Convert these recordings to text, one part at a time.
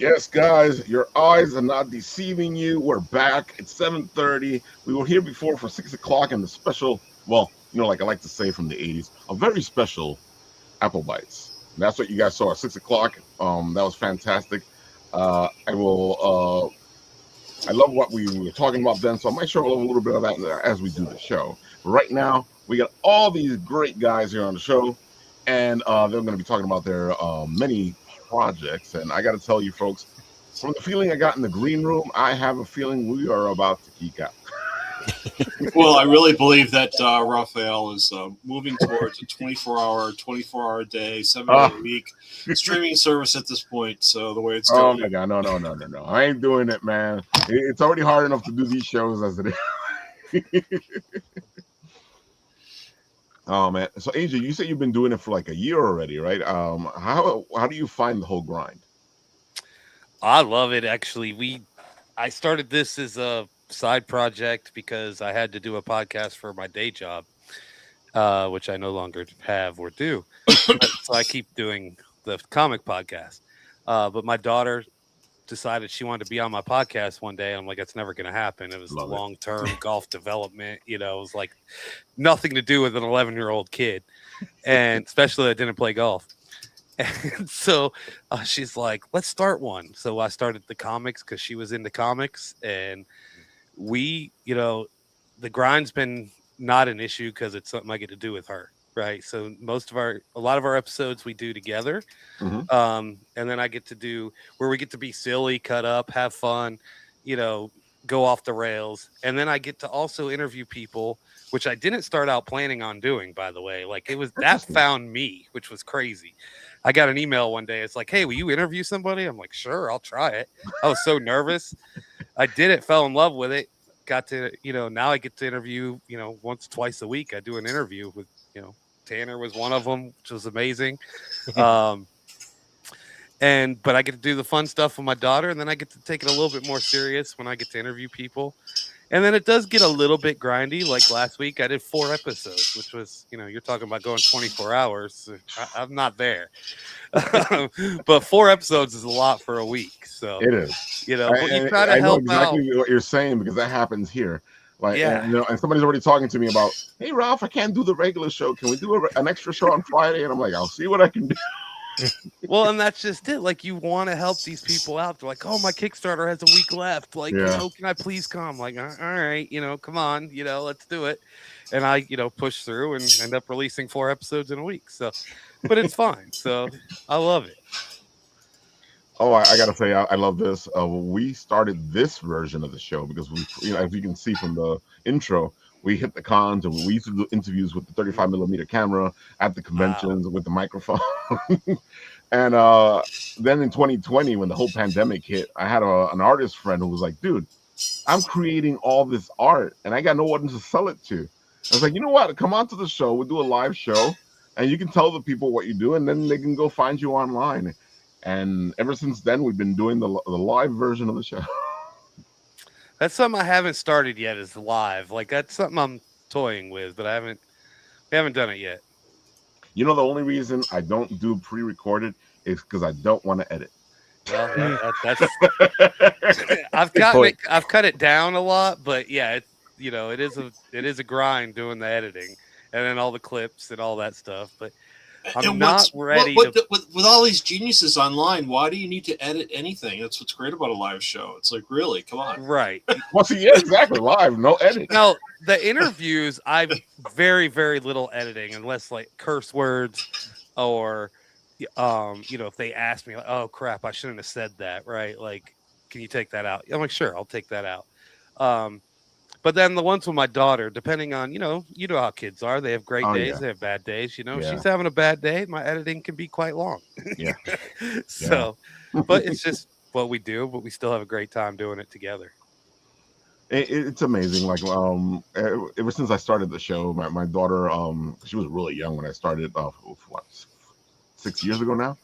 Yes, guys, your eyes are not deceiving you. We're back. It's 7:30. We were here before for 6 o'clock in the special, well, like I like to say from the 80s, a very special Apple Bites. And that's what you guys saw at 6 o'clock. That was fantastic. I love what we were talking about then, so I might show a little bit of that as we do the show. But right now, we got all these great guys here on the show, and they're going to be talking about their many projects. And I got to tell you, folks, from the feeling I got in the green room, I have a feeling we are about to geek out. Well, I really believe that Raphael is moving towards a 24-hour a day, 7-day a week streaming service at this point. So the way it's going. Oh my God, no! I ain't doing it, man. It's already hard enough to do these shows as it is. Oh man! So AJ, you said you've been doing it for like a year already, right? How do you find the whole grind? I love it. Actually, I started this as a side project because I had to do a podcast for my day job, which I no longer have or do. So I keep doing the comic podcast. But my daughter decided she wanted to be on my podcast one day. I'm like, it's never going to happen. It was long-term golf development. It was like nothing to do with an 11-year-old kid. And especially I didn't play golf. And so she's like, let's start one. So I started the comics because she was into comics. And we, the grind's been not an issue because it's something I get to do with her. Right. So a lot of our episodes we do together. Mm-hmm. And then I get to do where we get to be silly, cut up, have fun, go off the rails. And then I get to also interview people, which I didn't start out planning on doing, by the way. Like that found me, which was crazy. I got an email one day. It's like, hey, will you interview somebody? I'm like, sure, I'll try it. I was so nervous. I did it, fell in love with it. Got to, now I get to interview, once, twice a week. I do an interview with, Tanner was one of them, which was amazing. But I get to do the fun stuff with my daughter, and then I get to take it a little bit more serious when I get to interview people. And then it does get a little bit grindy. Like last week, I did 4 episodes, which was, you're talking about going 24 hours. I'm not there. But 4 episodes is a lot for a week. So it is. But you try to help know exactly out. what you're saying because that happens here. Like, yeah. And somebody's already talking to me about, hey, Ralph, I can't do the regular show. Can we do an extra show on Friday? And I'm like, I'll see what I can do. Well, and that's just it. Like, you want to help these people out. They're like, oh, my Kickstarter has a week left. Like, can I please come? Like, all right, come on, let's do it. And I, push through and end up releasing 4 episodes in a week. So, but it's fine. So I love it. Oh, I got to say, I love this. We started this version of the show because we, as you can see from the intro, we hit the cons and we used to do interviews with the 35 millimeter camera at the conventions with the microphone. And then in 2020, when the whole pandemic hit, I had an artist friend who was like, dude, I'm creating all this art and I got no one to sell it to. I was like, you know what? Come on to the show. We'll do a live show and you can tell the people what you do and then they can go find you online. And ever since then, we've been doing the live version of the show. That's something I haven't started yet. Is live. Like that's something I'm toying with, but we haven't done it yet. The only reason I don't do pre-recorded is because I don't want to edit. Well, that's I've cut it down a lot, but yeah, it is a grind doing the editing and then all the clips and all that stuff, but. I'm not ready. With all these geniuses online, why do you need to edit anything? That's what's great about a live show. It's like, really, come on. Right. Well, see, yeah, exactly. Live, no edit. No, the interviews, I've very, very little editing, unless like curse words or, if they ask me, like, oh crap, I shouldn't have said that, right? Like, can you take that out? I'm like, sure, I'll take that out. But then the ones with my daughter, depending on, you know how kids are. They have great days. Yeah. They have bad days. She's having a bad day. My editing can be quite long. Yeah. So, but it's just what we do, but we still have a great time doing it together. It's amazing. Like, ever since I started the show, my daughter, she was really young when I started, 6 years ago now.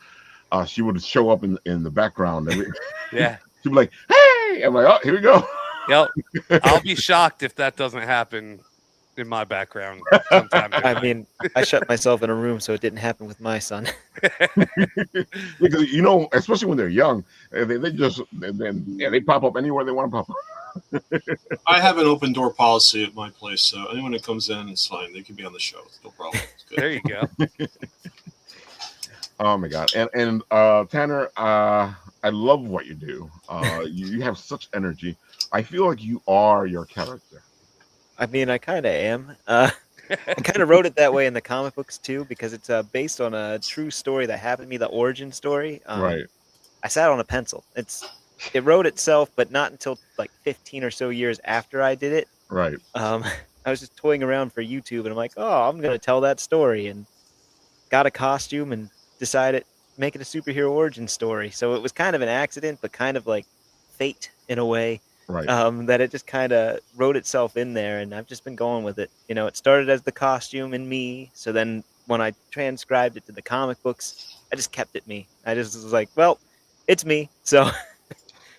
She would show up in the background. Yeah. She'd be like, hey, I'm like, oh, here we go. Yep. I'll be shocked if that doesn't happen in my background sometime I tonight. mean, I shut myself in a room so it didn't happen with my son. Because especially when they're young, they just they pop up anywhere they want to pop up. I have an open door policy at my place, so anyone that comes in is fine. They can be on the show. It's no problem. It's good. There you go. Oh my god! And Tanner, I love what you do. You have such energy. I feel like you are your character. I mean, I kind of am. I kind of wrote it that way in the comic books too, because it's based on a true story that happened to me, the origin story. Right. I sat on a pencil. It wrote itself, but not until like 15 or so years after I did it. Right. I was just toying around for YouTube, and I'm like, oh, I'm gonna tell that story, and got a costume and decided make it a superhero origin story. So it was kind of an accident, but kind of like fate in a way. Right. That it just kind of wrote itself in there, and I've just been going with it. It started as the costume and me. So then when I transcribed it to the comic books, I just kept it me. I just was like, well, it's me. So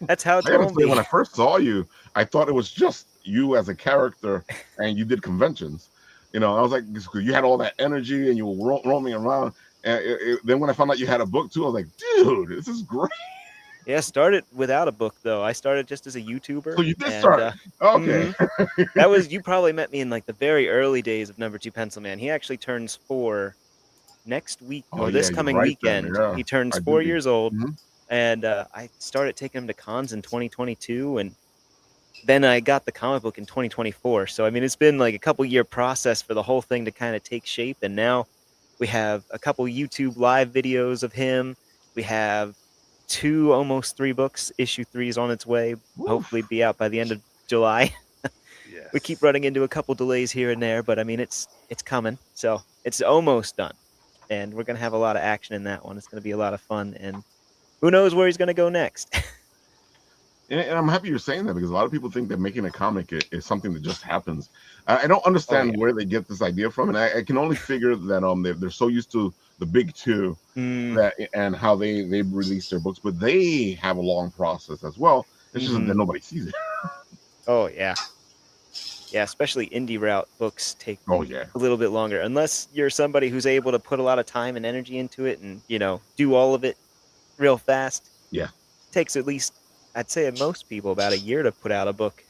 that's how it's I gotta going to say, be. when I first saw you, I thought it was just you as a character, and you did conventions. I was like, you had all that energy, and you were roaming around. And then when I found out you had a book too, I was like, dude, this is great. Yeah, started without a book though. I started just as a YouTuber. So you did and, start. Okay. That was you probably met me in like the very early days of Number 2 Pencil Man. He actually turns 4 next week Oh or yeah, this you're coming right then. weekend. Yeah, He turns I 4 do. years old, Mhm. and I started taking him to cons in 2022, and then I got the comic book in 2024. So I mean, it's been like a couple year process for the whole thing to kind of take shape, and now we have a couple YouTube live videos of him. We have 2, almost 3 books. Issue 3 is on its way. Hopefully, Woof. be out by the end of July. We keep Yes. running into a couple delays here and there, but I mean, it's coming. So it's almost done, and we're gonna have a lot of action in that one. It's gonna be a lot of fun, and who knows where he's gonna go next. And I'm happy you're saying that, because a lot of people think that making a comic is something that just happens. I don't Oh yeah. understand where they get this idea from, and I can only figure that they're so used to the big two Mm, that and how they release their books, but they have a long process as well. It's just that mhm. nobody sees it. Oh yeah. Yeah, especially indie route books take Oh yeah, a little bit longer, unless you're somebody who's able to put a lot of time and energy into it, and do all of it real fast. yeah. Takes at least, I'd say, most people about a year to put out a book,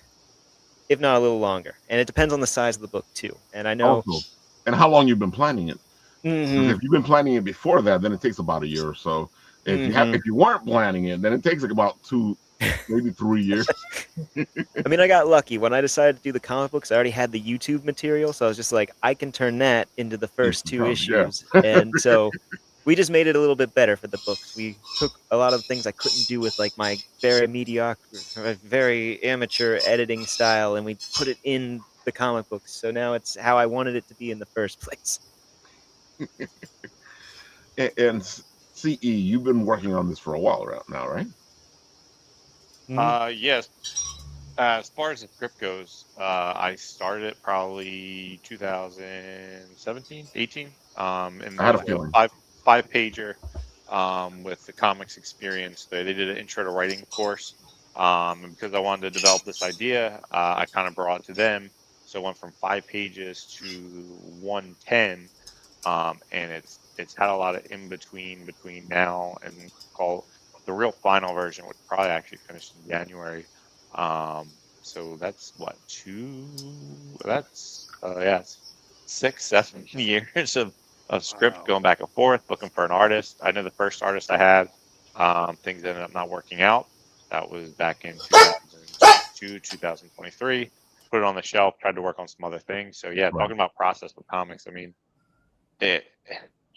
if not a little longer. And it depends on the size of the book too. And I know. Also, and how long you've been planning it. Because Hmm. if you've been planning it before that, then it takes about a year or so. Hmm. If you weren't planning it, then it takes like about 2, maybe 3 years. I mean, I got lucky when I decided to do the comic books. I already had the YouTube material, so I was just like, I can turn that into the first 2 Yeah. issues, and so we just made it a little bit better for the books. We took a lot of things I couldn't do with like my very mediocre, very amateur editing style, and we put it in the comic books. So now it's how I wanted it to be in the first place. And CE, you've been working on this for a while now, right? Yes. As far as the script goes, I started it probably 2017, 18. And I had a there's feeling. five pager with the comics experience. They did an intro to writing course. And because I wanted to develop this idea, I kind of brought it to them. So it went from 5 pages to 110. And it's had a lot of in between now and call the real final version would probably actually finish in January. So that's what it's 6, 7 years of script Wow. going back and forth, looking for an artist. I know the first artist I had, things ended up not working out. That was back in 2022, 2023. Put it on the shelf, tried to work on some other things. So yeah, Right. talking about process with comics, I mean, it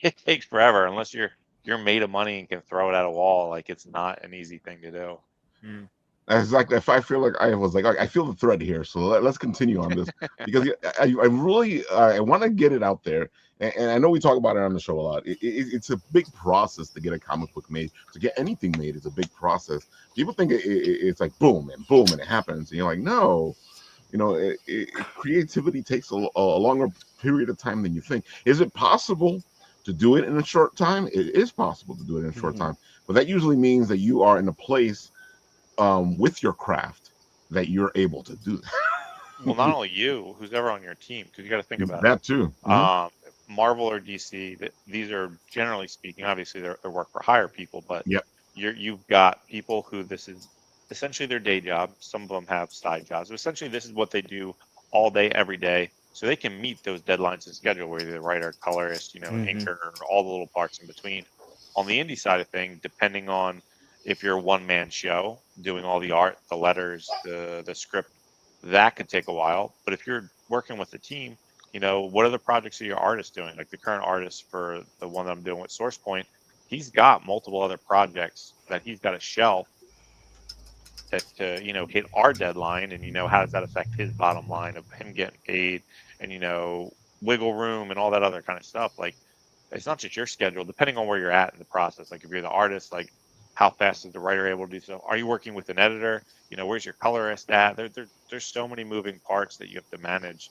it takes forever unless you're made of money and can throw it at a wall. Like it's not an easy thing to do. Mm. It's like, if I feel like I was like, I feel the thread here, so let's continue on this, because I really I want to get it out there, and I know we talk about it on the show a lot. It's a big process to get a comic book made. To get anything made is a big process. People think it's like boom, and it happens, and you're like, no, creativity takes a longer period of time than you think. Is it possible to do it in a short time? It is possible to do it in a short Mhm. time, but that usually means that you are in a place with your craft that you're able to do that. well, not only you, who's ever on your team, because you got to think about it. That too. Marvel or DC, these are generally speaking, obviously they're work for hire people, but Yep. you've got people who this is essentially their day job. Some of them have side jobs, but essentially this is what they do all day, every day. So they can meet those deadlines and schedule, whether they're writer, colorist, Mhm. inker, all the little parts in between. On the indie side of thing, depending on if you're a one-man show doing all the art, the letters, the script, that could take a while. But if you're working with a team, what other projects are your artist doing? Like the current artist for the one that I'm doing with SourcePoint, he's got multiple other projects that he's got a shelf to hit our deadline, and how does that affect his bottom line of him getting paid, and wiggle room and all that other kind of stuff. Like it's not just your schedule, depending on where you're at in the process. Like if you're the artist, like how fast is the writer able to do so? Are you working with an editor? Where's your colorist at? There's so many moving parts that you have to manage.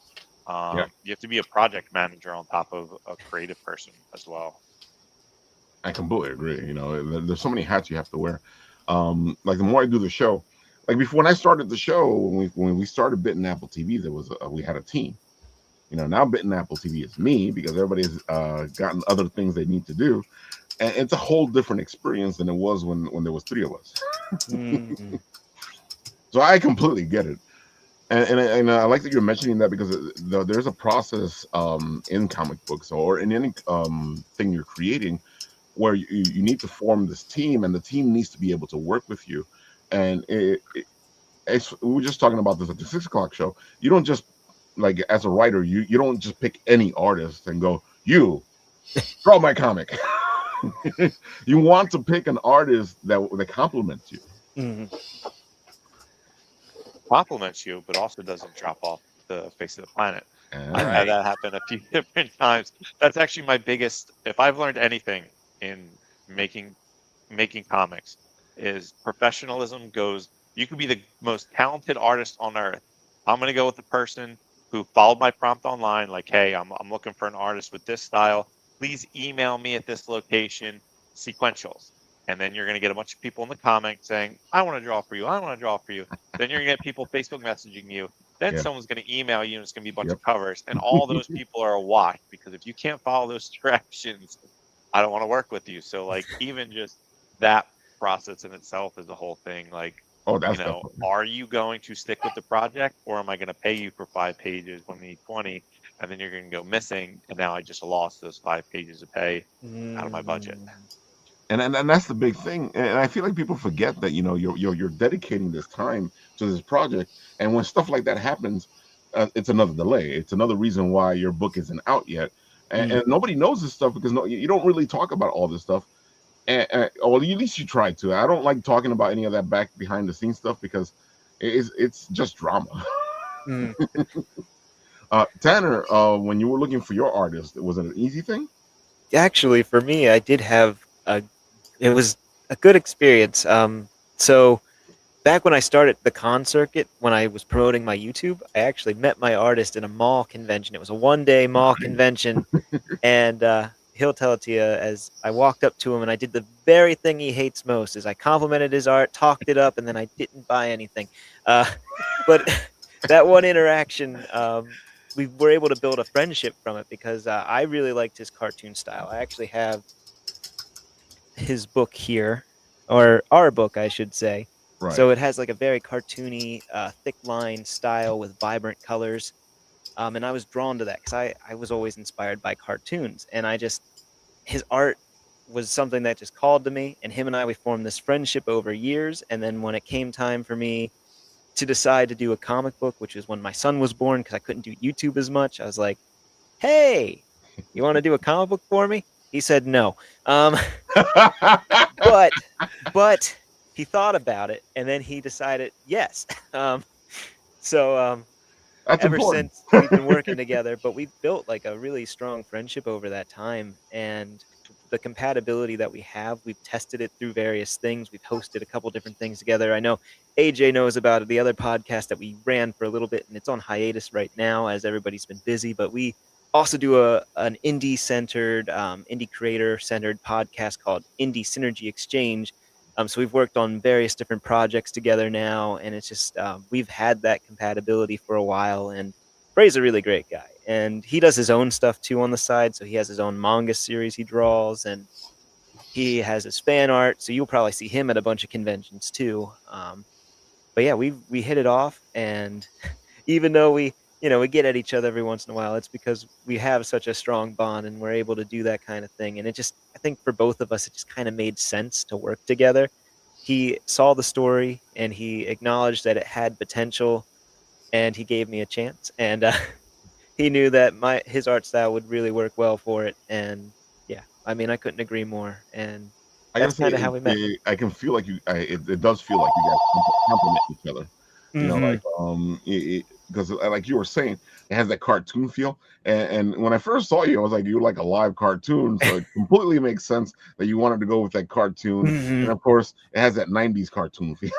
Yeah. You have to be a project manager on top of a creative person as well. I completely agree. There's so many hats you have to wear. Like the more I do the show, like before when I started the show, when we started Bitten Apple TV, there was we had a team. Now Bitten Apple TV is me because everybody's gotten other things they need to do, and it's a whole different experience than it was when there was three of us. Mhm. So I completely get it. And I like that you're mentioning that because there's a process in comic books or in any thing you're creating where you need to form this team, and the team needs to be able to work with you. And we were just talking about this at the 6 o'clock show. You don't just like as a writer, you don't just pick any artist and go, you draw my comic. You want to pick an artist that compliments you. Mhm. Compliments you, but also doesn't drop off the face of the planet. I've Ah, had that happen a few different times. That's actually my biggest. If I've learned anything in making comics, is professionalism goes. You could be the most talented artist on earth. I'm gonna go with the person who followed my prompt online, like, hey, I'm looking for an artist with this style. Please email me at this location, sequentials. And then you're gonna get a bunch of people in the comments saying, I want to draw for you. I want to draw for you. Then you're gonna get people Facebook messaging you. Then yeah. someone's going to email you, and it's going to be a bunch Yep. of covers. And all those people are awash because if you can't follow those directions, I don't want to work with you. So, like, even just that process in itself is the whole thing. Like, Oh, that's definitely. are you going to stick with the project, or am I going to pay you for 5 pages when we need 20, and then you're going to go missing, and now I just lost those 5 pages of pay out of my budget? And that's the big thing. And I feel like people forget that you're dedicating this time to this project, and when stuff like that happens, it's another delay. It's another reason why your book isn't out yet, and nobody knows this stuff because you don't really talk about all this stuff. Well, at least you try to. I don't like talking about any of that back behind the scenes stuff because it's just drama. Mhm. Tanner, when you were looking for your artist, was it an easy thing? Actually, for me, I did have it was a good experience. So back when I started the con circuit, when I was promoting my YouTube, I actually met my artist in a mall convention. It was a one-day mall convention, and he'll tell it to you as I walked up to him and I did the very thing he hates most is I complimented his art, talked it up, and then I didn't buy anything. But that one interaction, we were able to build a friendship from it because I really liked his cartoon style. I actually have his book here, or our book, I should say. Right. So it has like a very cartoony, thick line style with vibrant colors. And I was drawn to that because I was always inspired by cartoons. And his art was something that just called to me. And him and I, we formed this friendship over years. And then when it came time for me to decide to do a comic book, which is when my son was born, because I couldn't do YouTube as much, I was like, hey, you want to do a comic book for me? He said no. But but he thought about it and then he decided yes. So That's ever important. since we've been working together, but we've built like a really strong friendship over that time, and the compatibility that we have, we've tested it through various things. We've hosted a couple different things together. I know AJ knows about it, the other podcast that we ran for a little bit, and it's on hiatus right now as everybody's been busy, but we also do an indie centered indie creator centered podcast called Indie Synergy Exchange, So we've worked on various different projects together now, and it's just we've had that compatibility for a while. And Frey's a really great guy, and he does his own stuff too on the side. So he has his own manga series he draws, and he has his fan art. So you'll probably see him at a bunch of conventions too. But yeah, we hit it off, and even though we get at each other every once in a while, it's because we have such a strong bond and we're able to do that kind of thing. And I think for both of us, it just kind of made sense to work together. He saw the story and he acknowledged that it had potential, and he gave me a chance. And he knew that his art style would really work well for it. And yeah, I mean, I couldn't agree more. And I gotta that's say, kind of how we met. I can feel like it does feel like you guys complement each other. You know, like because like you were saying, it has that cartoon feel. And when I first saw you, I was like, you're like a live cartoon, so it completely makes sense that you wanted to go with that cartoon. And of course, it has that '90s cartoon feel.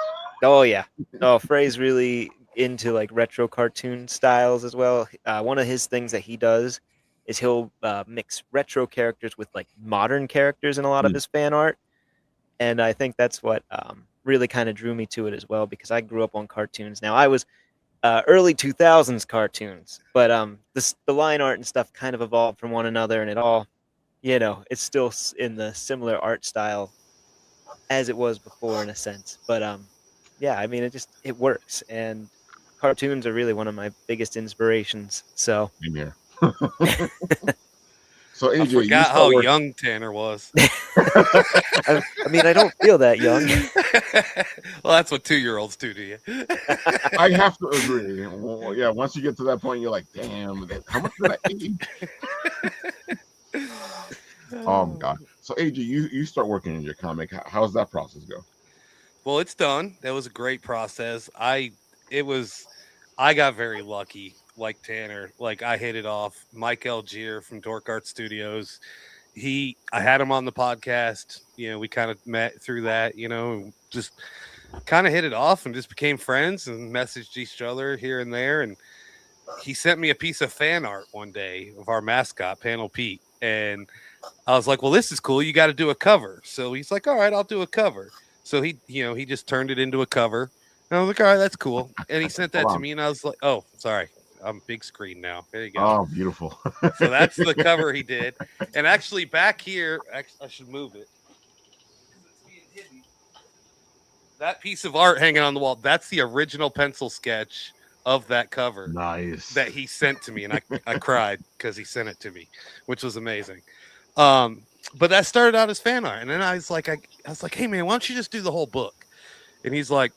Oh yeah. Oh, Frey's really into like retro cartoon styles as well. One of his things that he does is he'll mix retro characters with like modern characters in a lot of Mm. his fan art, and I think that's what really kind of drew me to it as well, because I grew up on cartoons. Now I was early 2000s cartoons, but the line art and stuff kind of evolved from one another, and it all, it's still in the similar art style as it was before in a sense. But yeah, I mean, it works, and cartoons are really one of my biggest inspirations. So Same here. So I AJ, you forgot start how working. young Tanner was. I mean, I don't feel that young. Well, that's what 2-year-olds do to you. I have to agree. Well, yeah, once you get to that point, you're like, damn, how much did I age? Oh my god. So AJ, you start working in your comic. How's that process go? Well, it's done. That was a great process. I got very lucky, like Tanner. Like I hit it off. Mike Algier from Dork Art Studios. I had him on the podcast. We kind of met through that. And just kind of hit it off and just became friends and messaged each other here and there. And he sent me a piece of fan art one day of our mascot, Panel Pete, and I was like, "Well, this is cool. You got to do a cover." So he's like, "All right, I'll do a cover." So he just turned it into a cover. And I was like, "All right, that's cool." And he sent that Hold to on. me, and I was like, "Oh, sorry, I'm big screen now. There you go." Oh, beautiful. So that's the cover he did. And actually, back here, I should move it because it's being hidden. That piece of art hanging on the wall, that's the original pencil sketch of that cover Nice. that he sent to me, and I cried because he sent it to me, which was amazing. But that started out as fan art, and then I was like, "Hey man, why don't you just do the whole book?" And he's like,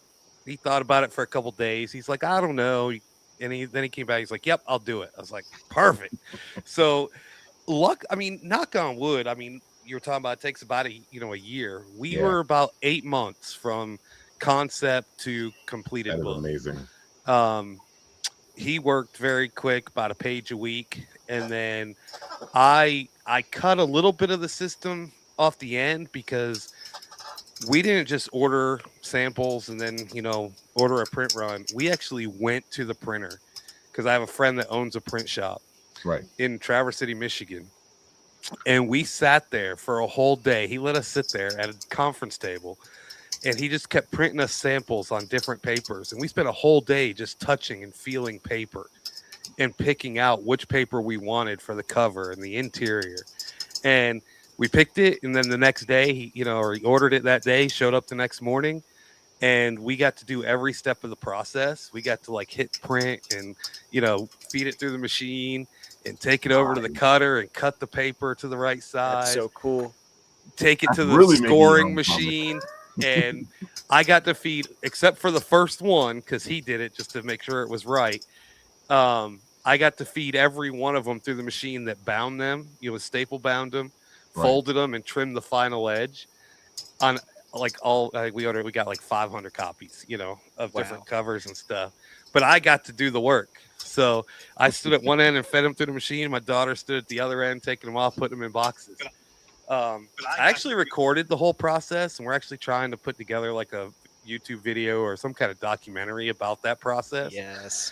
he thought about it for a couple days. He's like, "I don't know," and then he came back. He's like, "Yep, I'll do it." I was like, "Perfect." So I mean, knock on wood. I mean, you were talking about it takes about a year. We Yeah. were about 8 months from concept to completed That is book. amazing. He worked very quick, about a page a week, and then I cut a little bit of the system off the end because we didn't just order samples and then order a print run. We actually went to the printer because I have a friend that owns a print shop Right. in Traverse City, Michigan, and we sat there for a whole day. He let us sit there at a conference table, and he just kept printing us samples on different papers, and we spent a whole day just touching and feeling paper and picking out which paper we wanted for the cover and the interior. And we picked it, and then the next day, he ordered it that day, showed up the next morning, and we got to do every step of the process. We got to like hit print and feed it through the machine and take it over to the cutter and cut the paper to the right size. That's so cool. Take it That's to the really making your scoring own machine. And I got to feed, except for the first one, because he did it just to make sure it was right. I got to feed every one of them through the machine that bound them, staple bound them, Right. folded them, and trimmed the final edge. On like we got like 500 copies, of different covers and stuff. But I got to do the work. So I stood at one end and fed them through the machine. My daughter stood at the other end, taking them off, putting them in boxes. I actually recorded the whole process, and we're actually trying to put together like a YouTube video or some kind of documentary about that process. Yes.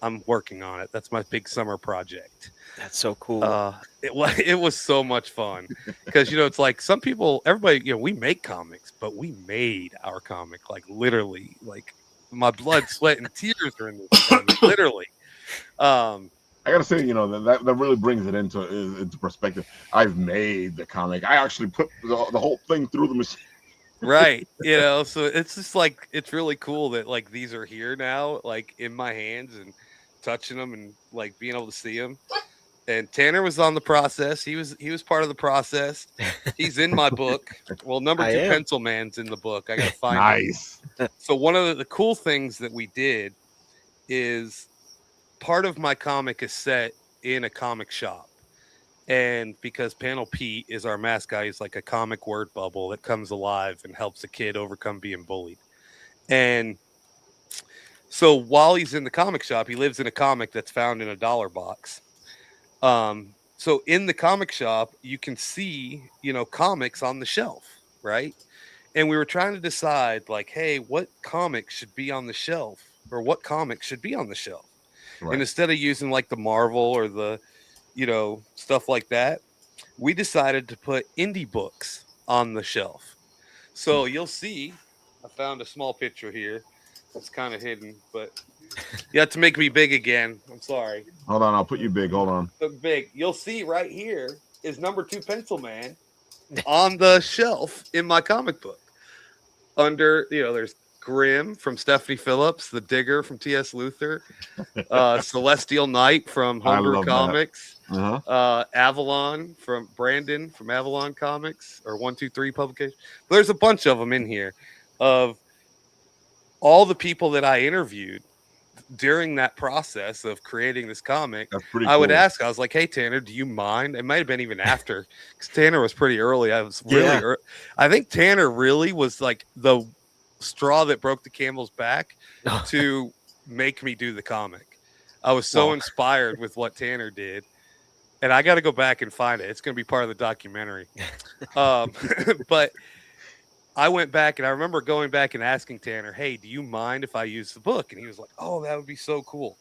I'm working on it. That's my big summer project. That's so cool. It was so much fun because it's like some people, everybody, we make comics, but we made our comic, like literally, like my blood, sweat, and tears are in this thing, literally. I gotta say, that really brings it into perspective. I've made the comic. I actually put the whole thing through the machine. Right. So it's just like, it's really cool that like these are here now, like in my hands and touching them and like being able to see them. And Tanner was on the process. He was part of the process. He's in my book. Well, number I 2 am. Pencil Man's in the book. I gotta find him. Nice. So one of the cool things that we did is part of my comic is set in a comic shop. And because Panel Pete is our mascot, he's like a comic word bubble that comes alive and helps a kid overcome being bullied. And so while he's in the comic shop, he lives in a comic that's found in a dollar box. So in the comic shop, you can see, comics on the shelf, right? And we were trying to decide, like, hey, what comic should be on the shelf, or what comic should be on the shelf? Right. And instead of using like the Marvel or the, stuff like that, we decided to put indie books on the shelf. So you'll see, I found a small picture here. It's kind of hidden, but you have to make me big again. I'm sorry. Hold on, I'll put you big. Hold on. Look big. You'll see right here is number 2 Pencil Man on the shelf in my comic book. Under, there's Grimm from Stephanie Phillips, The Digger from T.S. Luther, Celestial Knight from Homebrew Comics, Avalon from Brandon from Avalon Comics, or 123 Publication. There's a bunch of them in here of all the people that I interviewed during that process of creating this comic. That's pretty I would cool. ask, I was like, hey, Tanner, do you mind? It might have been even after, because Tanner was pretty early. I was really I think Tanner really was like the straw that broke the camel's back to make me do the comic. I was so inspired with what Tanner did, and I got to go back and find it. It's going to be part of the documentary. But I went back, and I remember going back and asking Tanner, hey, do you mind if I use the book? And he was like, oh, that would be so cool.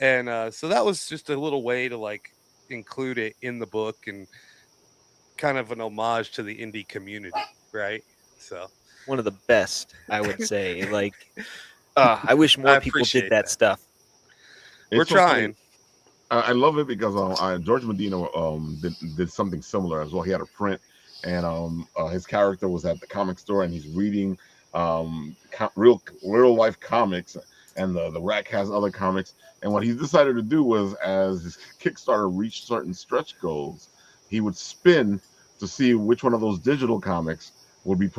And so that was just a little way to like include it in the book and kind of an homage to the indie community, right? So one of the best, I would say. Like, I wish more people did that stuff. We're trying. I love it because George Medina did something similar as well. He had a print, and his character was at the comic store, and he's reading real life comics, and the rack has other comics. And what he decided to do was, as his Kickstarter reached certain stretch goals, he would spin to see which one of those digital comics would be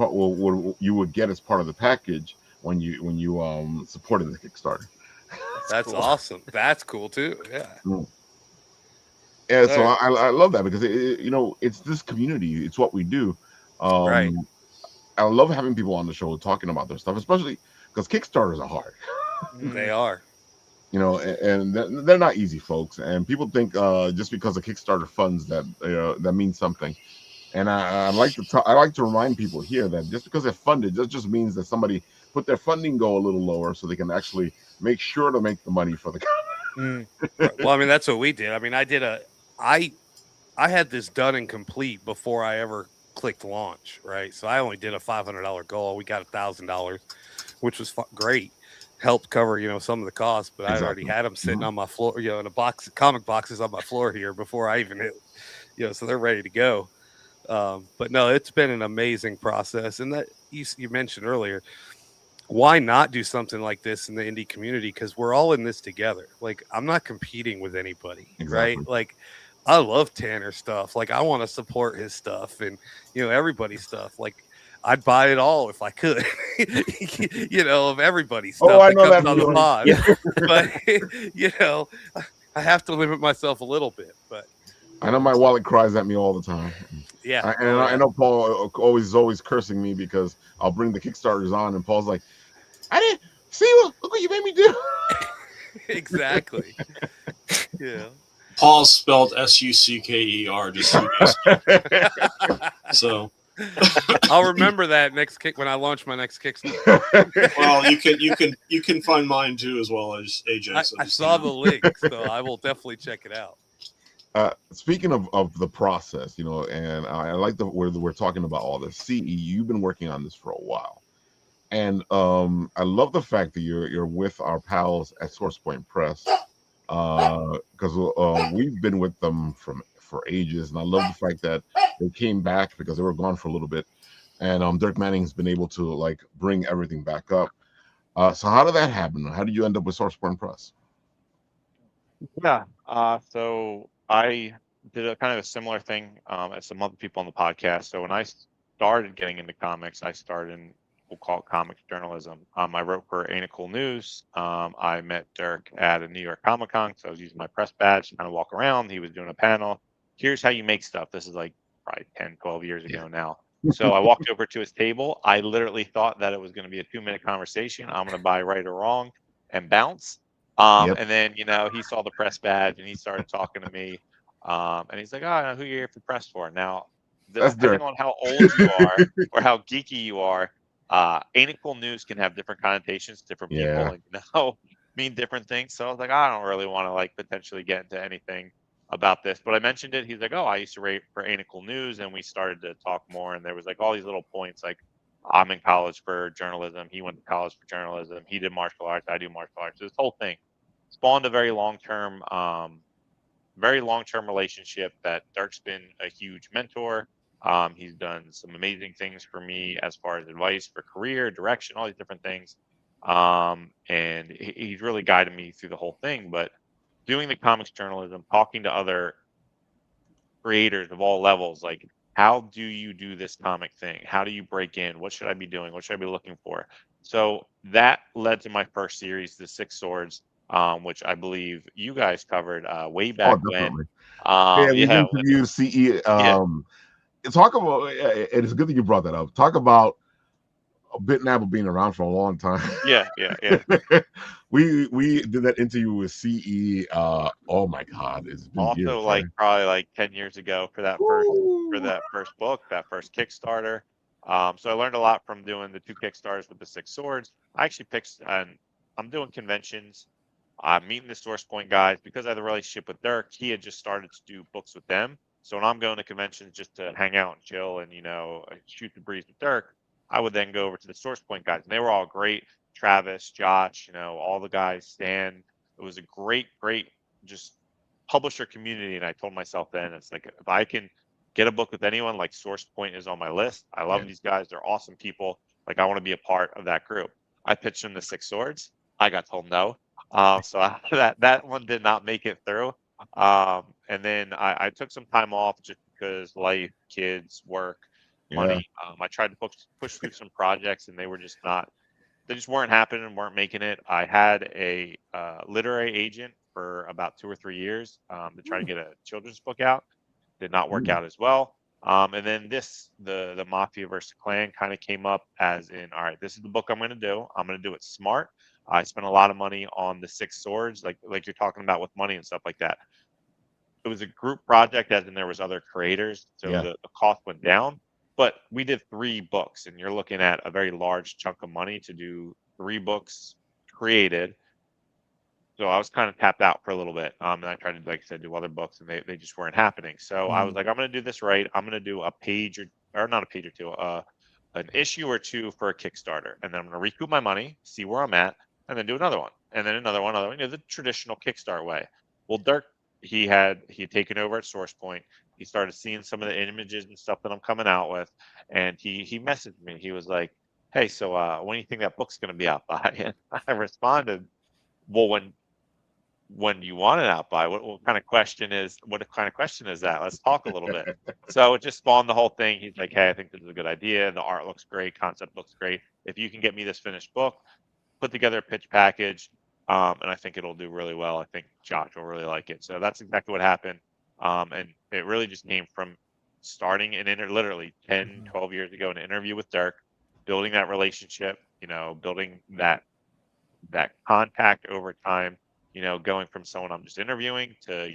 you would get as part of the package when you supported the Kickstarter. That's cool. Awesome. That's cool too. Yeah. Yeah. So I love that because it's this community. It's what we do. Right. I love having people on the show talking about their stuff, especially because Kickstarters are hard. They are. And they're not easy, folks. And people think just because of Kickstarter funds that means something. And I like to remind people here that just because they're funded, that just means that somebody put their funding goal a little lower so they can actually make sure to make the money for the company. Well, I mean, that's what we did. I mean, I had this done and complete before I ever clicked launch, right? So I only did a $500 goal. We got $1,000, which was great. Helped cover, some of the costs, but I already had them sitting on my floor, in a box, comic boxes on my floor here before I even hit, so they're ready to go. But no, it's been an amazing process. And that you mentioned earlier, why not do something like this in the indie community? Because we're all in this together. Like, I'm not competing with anybody, right? Like, I love Tanner's stuff. Like, I want to support his stuff and, everybody's stuff. Like, I'd buy it all if I could, of everybody's stuff I know comes on the pod. But, I have to limit myself a little bit. But I know my wallet cries at me all the time. Yeah. I know Paul is always cursing me because I'll bring the Kickstarters on, and Paul's like, I didn't see look what you made me do. Exactly. Yeah. Paul spelled Sucker, just so. I'll remember that next kick when I launch my next Kickstarter. Well, you can find mine too as well as AJ. So I just, saw the link, so I will definitely check it out. Speaking of the process, and I like we're talking about all this. CE, you've been working on this for a while, and I love the fact that you're with our pals at SourcePoint Press, because we've been with them for ages, and I love the fact that they came back because they were gone for a little bit, and Dirk Manning's been able to like bring everything back up. So how did that happen? How did you end up with SourcePoint Press? Yeah. So I did a kind of a similar thing as some other people on the podcast. So when I started getting into comics, I started in, we'll call it comics journalism. I wrote for Ain't It Cool News. I met Dirk at a New York Comic Con, so I was using my press badge to kind of walk around. He was doing a panel. Here's how you make stuff. This is like probably 10, 12 years ago now. So I walked over to his table. I literally thought that it was going to be a 2-minute conversation. I'm going to buy right or wrong and bounce. Yep. And then, he saw the press badge and he started talking to me. And he's like, oh, I know who you're here for press for. Now, That's depending Dirk. on how old you are or how geeky you are, Ain't It Cool News can have different connotations, different people, Yeah. and mean different things. So I was like, I don't really want to like potentially get into anything about this. But I mentioned it. He's like, oh, I used to write for Ain't It Cool News, and we started to talk more. And there was like all these little points, like I'm in college for journalism. He went to college for journalism. He did martial arts. I do martial arts. So this whole thing spawned a very long term relationship that Dirk's been a huge mentor. He's done some amazing things for me as far as advice for career, direction, all these different things. And he's really guided me through the whole thing. But doing the comics journalism, talking to other creators of all levels, like how do you do this comic thing? How do you break in? What should I be doing? What should I be looking for? So that led to my first series, The Six Swords, which I believe you guys covered way Oh, back when. definitely. Yeah, we've Yeah, interviewed CE. yeah, Talk about. It is good that you brought that up. Talk about Bitten Apple being around for a long time. yeah. we did that interview with CE. Oh my God, it's been years, Also, right? like probably like 10 years ago for Woo! that first book, that first Kickstarter. So I learned a lot from doing the 2 Kickstarters with the Six Swords. I actually picked, and I'm doing conventions. I'm meeting the Source Point guys because I had a relationship with Dirk. He had just started to do books with them. So when I'm going to conventions just to hang out and chill and shoot the breeze with Dirk, I would then go over to the Source Point guys, and they were all great. Travis, Josh, all the guys, Stan. It was a great just publisher community. And I told myself then, it's like if I can get a book with anyone, like Source Point is on my list. I love Yeah. these guys; they're awesome people. Like I want to be a part of that group. I pitched them the Six Swords. I got told no. So that one did not make it through. And then I took some time off just because life, kids, work, Yeah. money. I tried to push through some projects, and they just weren't happening, weren't making it. I had a literary agent for about 2 or 3 years to try to get a children's book out. Did not work Ooh. out as well. And then the Mafia versus Clan kind of came up as in, all right, this is the book I'm going to do. I'm going to do it smart. I spent a lot of money on the Six Swords, like you're talking about with money and stuff like that. It was a group project, as in there was other creators, so Yeah. the cost went down. But we did 3 books, and you're looking at a very large chunk of money to do 3 books created. So I was kind of tapped out for a little bit. And I tried to, like I said, do other books, and they just weren't happening. So I was like, I'm going to do this right. I'm going to do a page or not a page or two, an issue or two for a Kickstarter, and then I'm going to recoup my money, see where I'm at, and then do another one, and then another one. The traditional Kickstart way. Well, Dirk, he had taken over at SourcePoint. He started seeing some of the images and stuff that I'm coming out with, and he messaged me. He was like, "Hey, so when do you think that book's going to be out by?" And I responded, "Well, when do you want it out by? What kind of question is that? Let's talk a little bit." So it just spawned the whole thing. He's like, "Hey, I think this is a good idea. The art looks great, concept looks great. If you can get me this finished book, put together a pitch package, and I think it'll do really well. I think Josh will really like it." So that's exactly what happened. And it really just came from starting literally 10, 12 years ago, an interview with Dirk, building that relationship, building that contact over time, going from someone I'm just interviewing to,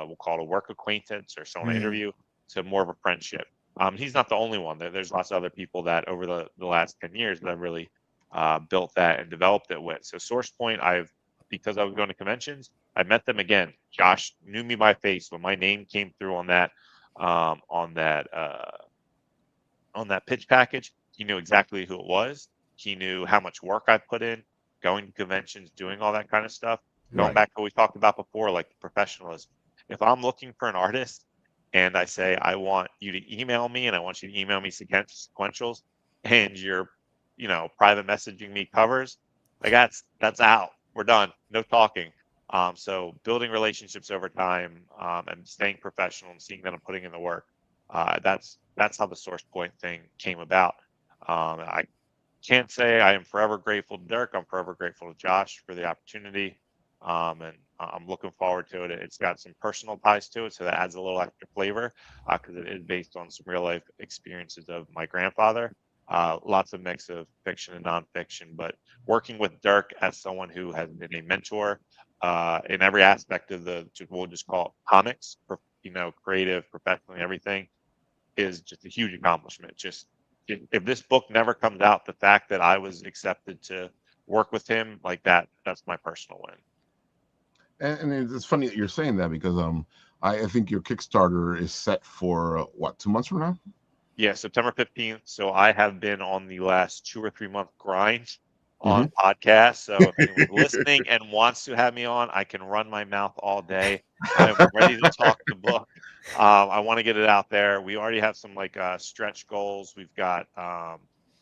we'll call it a work acquaintance or someone I interview, to more of a friendship. He's not the only one. There's lots of other people that over the last 10 years that I've really built that and developed it with. So SourcePoint, because I was going to conventions, I met them again. Josh knew me by face when my name came through on that um, on that uh, on that pitch package. He knew exactly who it was. He knew how much work I put in, going to conventions, doing all that kind of stuff. Going Right. back to what we talked about before, like the professionalism. If I'm looking for an artist and I say I want you to email me and I want you to email me sequentials and you're, private messaging me covers, like that's out. We're done. No talking. So building relationships over time and staying professional and seeing that I'm putting in the work. That's how the source point thing came about. I can't say I am forever grateful to Dirk. I'm forever grateful to Josh for the opportunity, and I'm looking forward to it. It's got some personal ties to it, so that adds a little extra flavor because it is based on some real life experiences of my grandfather. Lots of mix of fiction and nonfiction, but working with Dirk as someone who has been a mentor in every aspect of we'll just call it comics, creative, professionally, everything is just a huge accomplishment. Just if this book never comes out, the fact that I was accepted to work with him like that's my personal win. And it's funny that you're saying that because I think your Kickstarter is set for what, 2 months from now? Yeah, September 15th. So I have been on the last 2 or 3 month grind on Hmm. podcasts. So if anyone's listening and wants to have me on, I can run my mouth all day. I'm ready to talk the book. I want to get it out there. We already have some stretch goals. We've got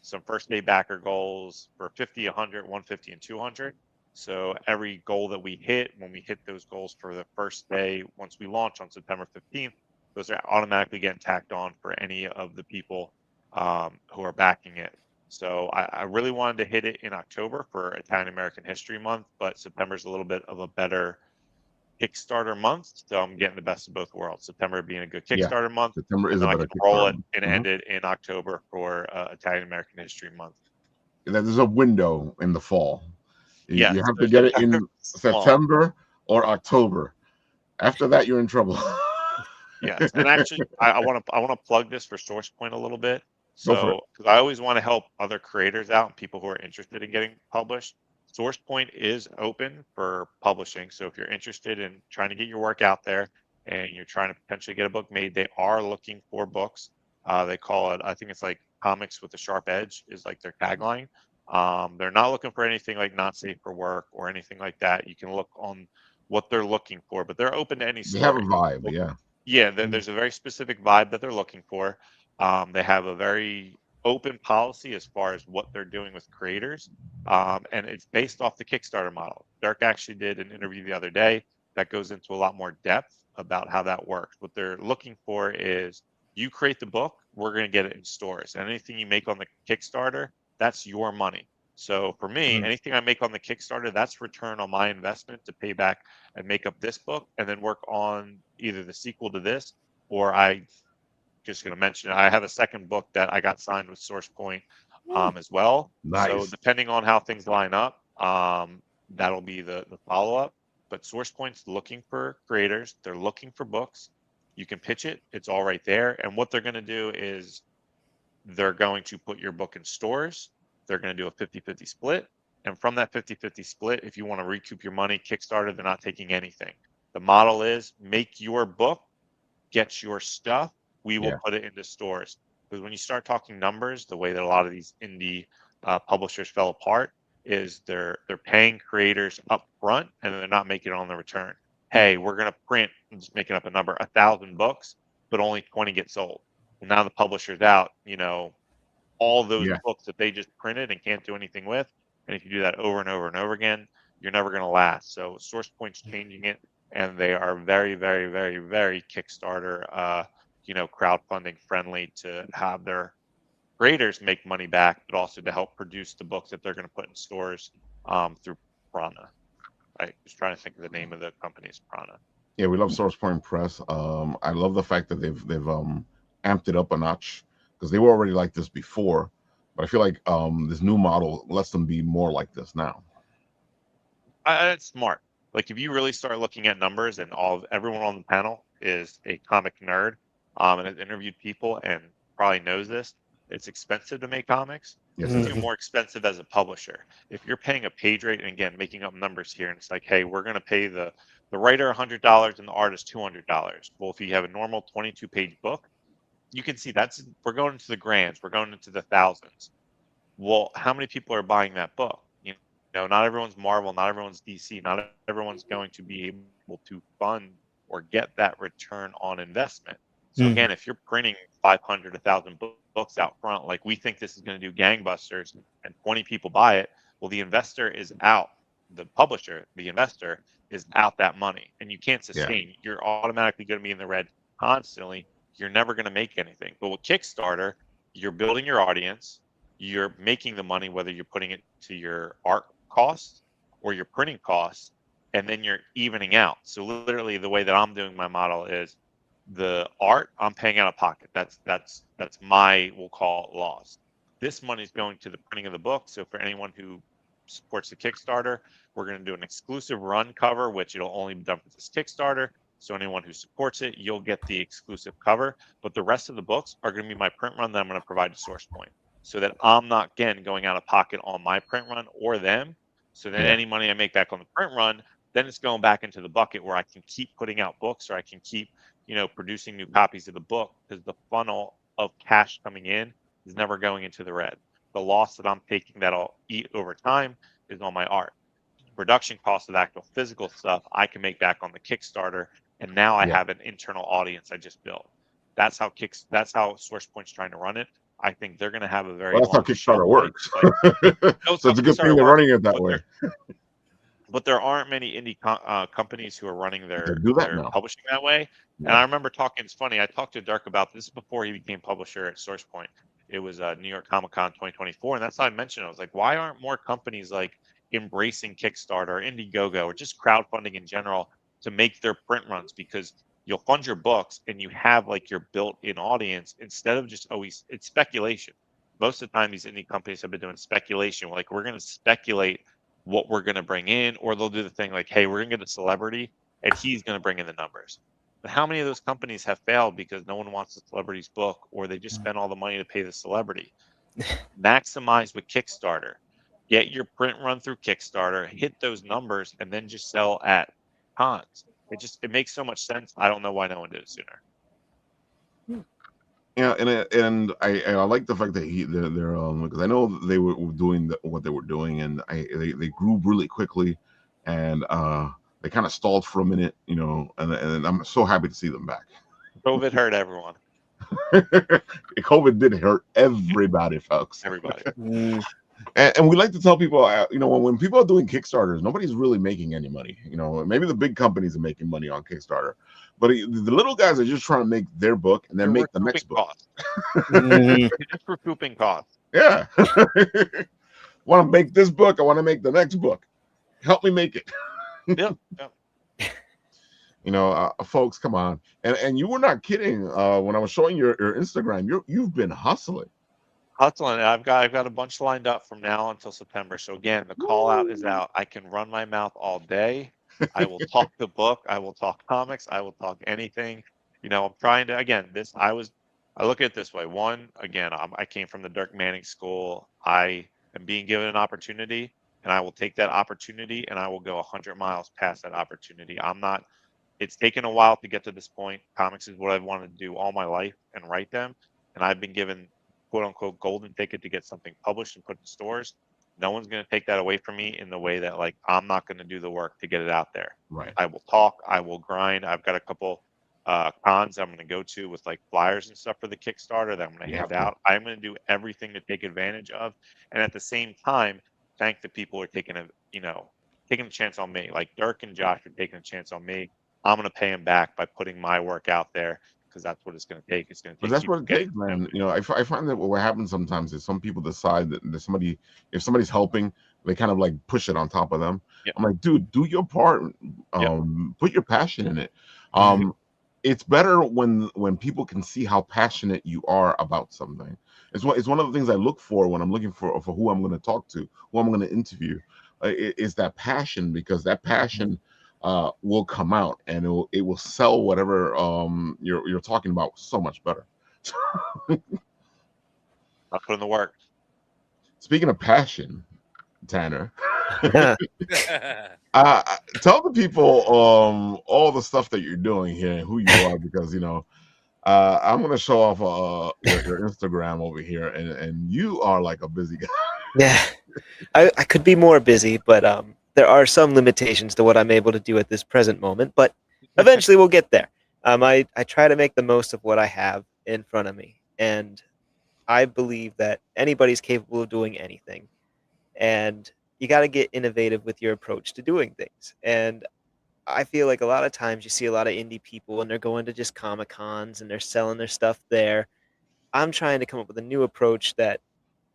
some first day backer goals for 50, 100, 150, and 200. So every goal that we hit, when we hit those goals for the first day, once we launch on September 15th, those are automatically getting tacked on for any of the people who are backing it. So I really wanted to hit it in October for Italian American History Month, but September is a little bit of a better Kickstarter month. So I'm getting the best of both worlds. September being a good Yeah, Kickstarter month, September and is then a I better can roll Kickstarter it month. and Hmm. end it in October for Italian American History Month. There's a window in the fall. You Yes, have to there's get a it very in small. September or October. After that, you're in trouble. Yes, and actually, I want to plug this for SourcePoint a little bit. Go for it. So, because I always want to help other creators out and people who are interested in getting published. SourcePoint is open for publishing. So, if you're interested in trying to get your work out there and you're trying to potentially get a book made, they are looking for books. They call it, I think it's like comics with a sharp edge is like their tagline. They're not looking for anything like not safe for work or anything like that. You can look on what they're looking for, but they're open to any They have a story. vibe, yeah. Yeah, Mm. there's a very specific vibe that they're looking for. They have a very open policy as far as what they're doing with creators, and it's based off the Kickstarter model. Dirk actually did an interview the other day that goes into a lot more depth about how that works. What they're looking for is you create the book, we're going to get it in stores, and anything you make on the Kickstarter, that's your money. So for me, Mhm. anything I make on the Kickstarter, that's return on my investment to pay back and make up this book and then work on either the sequel to this or I just going to mention I have a second book that I got signed with SourcePoint as well. So Nice. depending on how things line up, that'll be the follow up. But SourcePoint's looking for creators. They're looking for books. You can pitch it. It's all right there. And what they're going to do is they're going to put your book in stores. They're going to do a 50-50 split. And from that 50-50 split, if you want to recoup your money, Kickstarter, they're not taking anything. The model is make your book, get your stuff. We will Yeah. put it into stores. Because when you start talking numbers, the way that a lot of these indie publishers fell apart is they're paying creators up front and then they're not making it on the return. Hey, we're going to print, I'm just making up a number, 1,000 books, but only 20 get sold. Well, now the publisher's out, all those Yeah. books that they just printed and can't do anything with. And if you do that over and over and over again, you're never going to last. So SourcePoint's changing it, and they are very, very, very, very Kickstarter, crowdfunding friendly to have their creators make money back, but also to help produce the books that they're going to put in stores through Prana. I was trying to think of the name of the company is Prana. Yeah, we love Source Point Press. I love the fact that they've amped it up a notch because they were already like this before, but I feel like this new model lets them be more like this now. It's smart. Like if you really start looking at numbers and everyone on the panel is a comic nerd, and has interviewed people, and probably knows this. It's expensive to make comics. Yes, It's it even is. more expensive as a publisher. If you're paying a page rate, and again, making up numbers here, and it's like, hey, we're going to pay the writer $100 and the artist $200. Well, if you have a normal 22-page book, you can see we're going into the grands, we're going into the thousands. Well, how many people are buying that book? Not everyone's Marvel, not everyone's DC, not everyone's going to be able to fund or get that return on investment. So again, if you're printing 500, 1,000 books out front, like we think this is going to do gangbusters, and 20 people buy it, well, the investor is out. The publisher, the investor, is out that money, and you can't Yeah. sustain. You're automatically going to be in the red constantly. You're never going to make anything. But with Kickstarter, you're building your audience, you're making the money, whether you're putting it to your art costs or your printing costs, and then you're evening out. So literally, the way that I'm doing my model is the art I'm paying out of pocket. That's my, we'll call it, loss. This money is going to the printing of the book. So for anyone who supports the Kickstarter, we're going to do an exclusive run cover, which it'll only be done for this Kickstarter. So anyone who supports it, you'll get the exclusive cover. But the rest of the books are going to be my print run that I'm going to provide to SourcePoint, so that I'm not, again, going out of pocket on my print run or them. So then Yeah. any money I make back on the print run, then it's going back into the bucket where I can keep putting out books, or I can keep, producing new copies of the book, because the funnel of cash coming in is never going into the red. The loss that I'm taking that I'll eat over time is on my art. Production cost of the actual physical stuff I can make back on the Kickstarter, and now I Yeah. have an internal audience I just built. That's how SourcePoint's trying to run it. I think they're going to have a very Well, that's how long shelf Kickstarter life. works. No, So it's a good thing Kickstarter they're works, running it that but way. there aren't many indie companies who are running They their do that now. publishing that way. And Yeah. I remember talking. It's funny. I talked to Dirk about this before he became publisher at SourcePoint. It was New York Comic Con 2024, and that's how I mentioned it. I was like, why aren't more companies like embracing Kickstarter or Indiegogo or just crowdfunding in general to make their print runs? Because you'll fund your books and you have like your built-in audience, instead of just always, it's speculation. Most of the time, these indie companies have been doing speculation. Like, we're going to speculate what we're going to bring in, or they'll do the thing like, hey, we're going to get a celebrity and he's going to bring in the numbers. But how many of those companies have failed because no one wants the celebrity's book, or they just spend all the money to pay the celebrity? Maximize with Kickstarter. Get your print run through Kickstarter, hit those numbers, and then just sell at cons. It makes so much sense. I don't know why no one did it sooner. Yeah, and I like the fact that they're because I know they were doing what they were doing, and they grew really quickly, and they kind of stalled for a minute, and I'm so happy to see them back. COVID hurt everyone. COVID did hurt everybody, folks. Everybody. And we like to tell people, when people are doing Kickstarters, nobody's really making any money. Maybe the big companies are making money on Kickstarter, but the little guys are just trying to make their book and then You're make the next book. costs. You're just recouping costs. Yeah. Want to make this book? I want to make the next book. Help me make it. Yep. Folks, come on. And you were not kidding when I was showing your Instagram. You've been hustling. I've got a bunch lined up from now until September. So again, the call out is out. I can run my mouth all day. I will talk the book. I will talk comics. I will talk anything. I'm trying to, again, I look at it this way. One, again, I came from the Dirk Manning school. I am being given an opportunity, and I will take that opportunity, and I will go 100 miles past that opportunity. It's taken a while to get to this point. Comics is what I've wanted to do all my life and write them. And I've been given, quote unquote, golden ticket to get something published and put in stores. No one's going to take that away from me in the way that, like, I'm not going to do the work to get it out there. Right. I will talk. I will grind. I've got a couple cons I'm going to go to with like flyers and stuff for the Kickstarter that I'm going to hand out. I'm going to do everything to take advantage of. And at the same time, thank the people who are taking a chance on me. Like Dirk and Josh are taking a chance on me. I'm going to pay them back by putting my work out there, because that's what it's going to take. It's going to take. But that's what it takes, man. I find that what happens sometimes is some people decide that if somebody's helping, they kind of like push it on top of them. Yep. I'm like, dude, do your part. Put your passion in it. It's better when people can see how passionate you are about something. It's one of the things I look for when I'm looking for who I'm going to talk to, who I'm going to interview. Is that passion, because that passion will come out, and it will sell whatever you're talking about so much better. I'll put in the work. Speaking of passion, Tanner, Yeah. tell the people all the stuff that you're doing here and who you are, because I'm gonna show off your Instagram over here, and you are like a busy guy. Yeah. I could be more busy, but there are some limitations to what I'm able to do at this present moment. But eventually, we'll get there. I try to make the most of what I have in front of me, and I believe that anybody's capable of doing anything, and you got to get innovative with your approach to doing things. And I feel like a lot of times you see a lot of indie people, and they're going to just comic cons and they're selling their stuff there. I'm trying to come up with a new approach that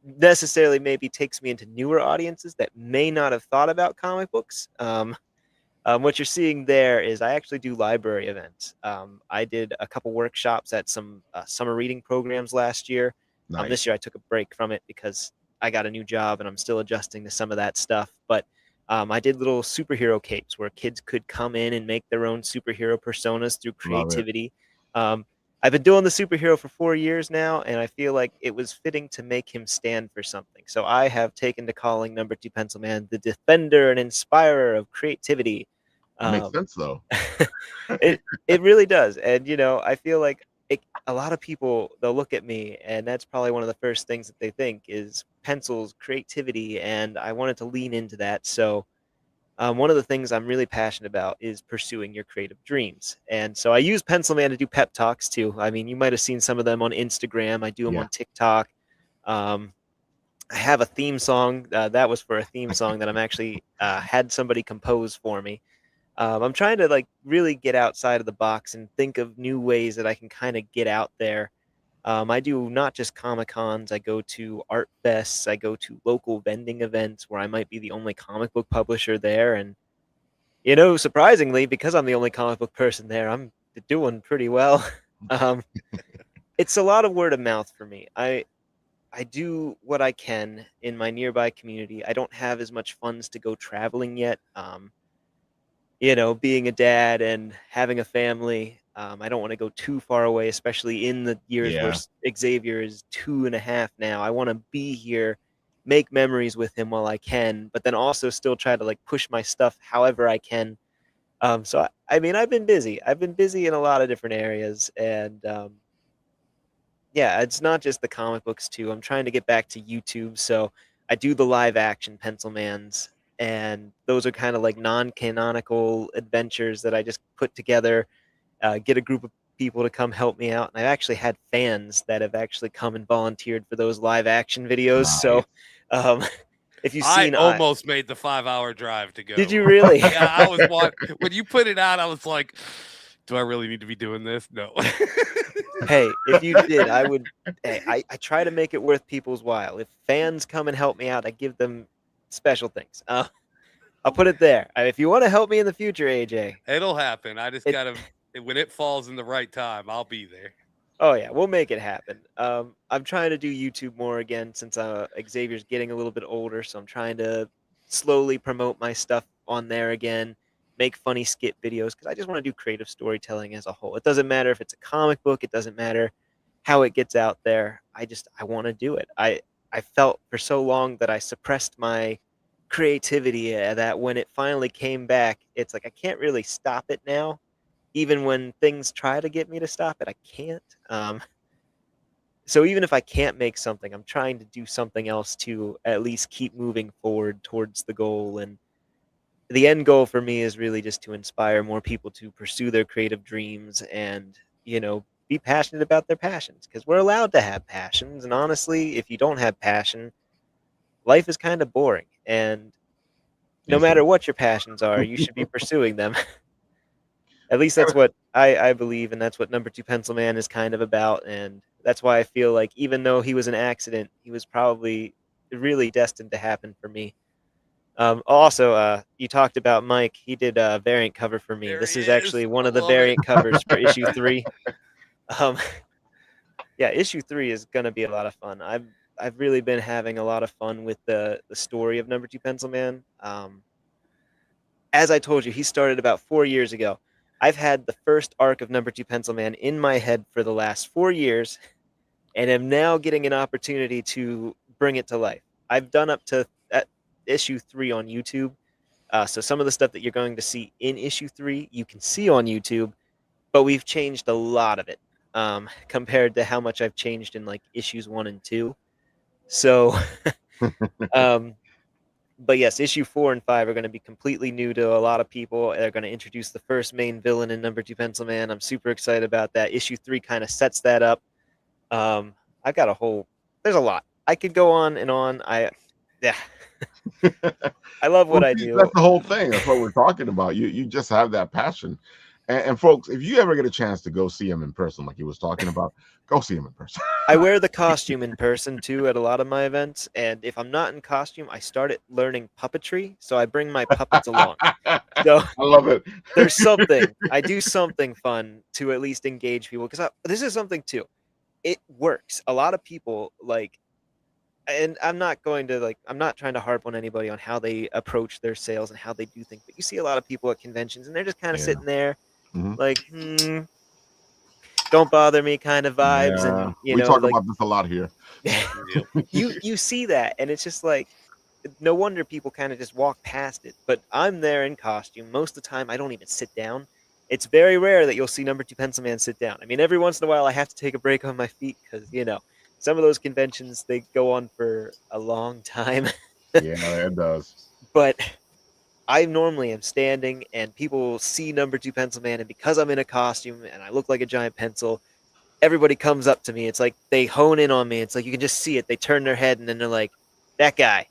necessarily maybe takes me into newer audiences that may not have thought about comic books. What you're seeing there is I actually do library events. I did a couple workshops at some summer reading programs last year. This Nice. year I took a break from it because I got a new job and I'm still adjusting to some of that stuff. But I did little superhero capes where kids could come in and make their own superhero personas through Love it. creativity. Um, I've been doing the superhero for 4 years now, and I feel like it was fitting to make him stand for something. So I have taken to calling Number Two Pencil Man the defender and inspirer of creativity. It makes Um, sense though. it really does, and I feel like a lot of people, they'll look at me, and that's probably one of the first things that they think is pencils, creativity, and I wanted to lean into that. So one of the things I'm really passionate about is pursuing your creative dreams. And so I use Pencil Man to do pep talks too. I mean, you might have seen some of them on Instagram. I do them Yeah. on TikTok. Um, I have a theme song. That was for a theme song that I'm actually had somebody compose for me. I'm trying to like really get outside of the box and think of new ways that I can kind of get out there. I do not just Comic Cons. I go to art fests. I go to local vending events where I might be the only comic book publisher there, and surprisingly, because I'm the only comic book person there, I'm doing pretty well. Um, it's a lot of word of mouth for me. I do what I can in my nearby community. I don't have as much funds to go traveling yet. Being a dad and having a family, I don't want to go too far away, especially in the years where Yeah. Xavier is 2.5 now. I want to be here, make memories with him while I can, but then also still try to like push my stuff however I can. So I mean, I've been busy. I've been busy in a lot of different areas, and yeah, it's not just the comic books too. I'm trying to get back to YouTube, so I do the live action Pencil Mans, and those are kind of like non-canonical adventures that I just put together. Get a group of people to come help me out, and I've actually had fans that have actually come and volunteered for those live action videos. So, Nice. um, if you've I seen, almost made the 5-hour drive to go. did you really? Yeah, I was when you put it out, I was like, do I really need to be doing this? No. Hey, if you did, I would. Hey, I try to make it worth people's while. If fans come and help me out, I give them special things. I'll put it there. If you want to help me in the future, AJ, It'll happen. I just it, gotta when it falls in the right time, I'll be there. oh yeah, we'll make it happen. I'm trying to do YouTube more again since Xavier's getting a little bit older, so I'm trying to slowly promote my stuff on there again, make funny skit videos because I just want to do creative storytelling as a whole. It doesn't matter if it's a comic book, it doesn't matter how it gets out there. I want to do it. I felt for so long that I suppressed my creativity that when it finally came back, it's like I can't really stop it now. Even when things try to get me to stop it, I can't. So even if I can't make something, I'm trying to do something else to at least keep moving forward towards the goal. And the end goal for me is really just to inspire more people to pursue their creative dreams and, be passionate about their passions because we're allowed to have passions. And honestly, if you don't have passion, life is kind of boring. And no Yes, it matter what your passions are, you should be pursuing them. At least that's what I believe, and that's what Number Two Pencil Man is kind of about. And that's why I feel like even though he was an accident, he was probably really destined to happen for me. Also, you talked about Mike. He did a variant cover for me. There This he is is. actually one I of the love it. variant covers for issue 3. Um, yeah, issue 3 is gonna be a lot of fun. I've really been having a lot of fun with the story of Number Two Pencil Man. As I told you, he started about 4 years ago. I've had the first arc of Number Two Pencil Man in my head for the last 4 years, and am now getting an opportunity to bring it to life. I've done up to issue 3 on YouTube. So some of the stuff that you're going to see in issue 3, you can see on YouTube, but we've changed a lot of it compared to how much I've changed in like issues 1 and 2. So, but yes, issue 4 and 5 are going to be completely new to a lot of people. They're going to introduce the first main villain in number 2 Pencil Man. I'm super excited about that. Issue 3 kind of sets that up. I've got there's a lot. I could go on and on. Yeah. I love what Well, I see, do. that's the whole thing. That's what we're talking about. You just have that passion. And folks, if you ever get a chance to go see him in person, like he was talking about, go see him in person. I wear the costume in person too at a lot of my events, and if I'm not in costume, I started learning puppetry, so I bring my puppets along. So I love it. there's something. I do something fun to at least engage people, because this is something too. It works. A lot of people like, and I'm not trying to harp on anybody on how they approach their sales and how they do things, but you see a lot of people at conventions and they're just kind of Yeah. sitting there Mhm. like, don't bother me kind of vibes. Yeah. And We talk about this a lot here. you see that, and it's just like, no wonder people kind of just walk past it. But I'm there in costume most of the time. I don't even sit down. It's very rare that you'll see number 2 Pencil Man sit down. I mean, every once in a while I have to take a break on my feet because some of those conventions, they go on for a long time. Yeah, it does. But I normally am standing, and people will see number 2 Pencil Man, and because I'm in a costume and I look like a giant pencil, everybody comes up to me. It's like they hone in on me. It's like you can just see it. They turn their head and then they're like, "That guy,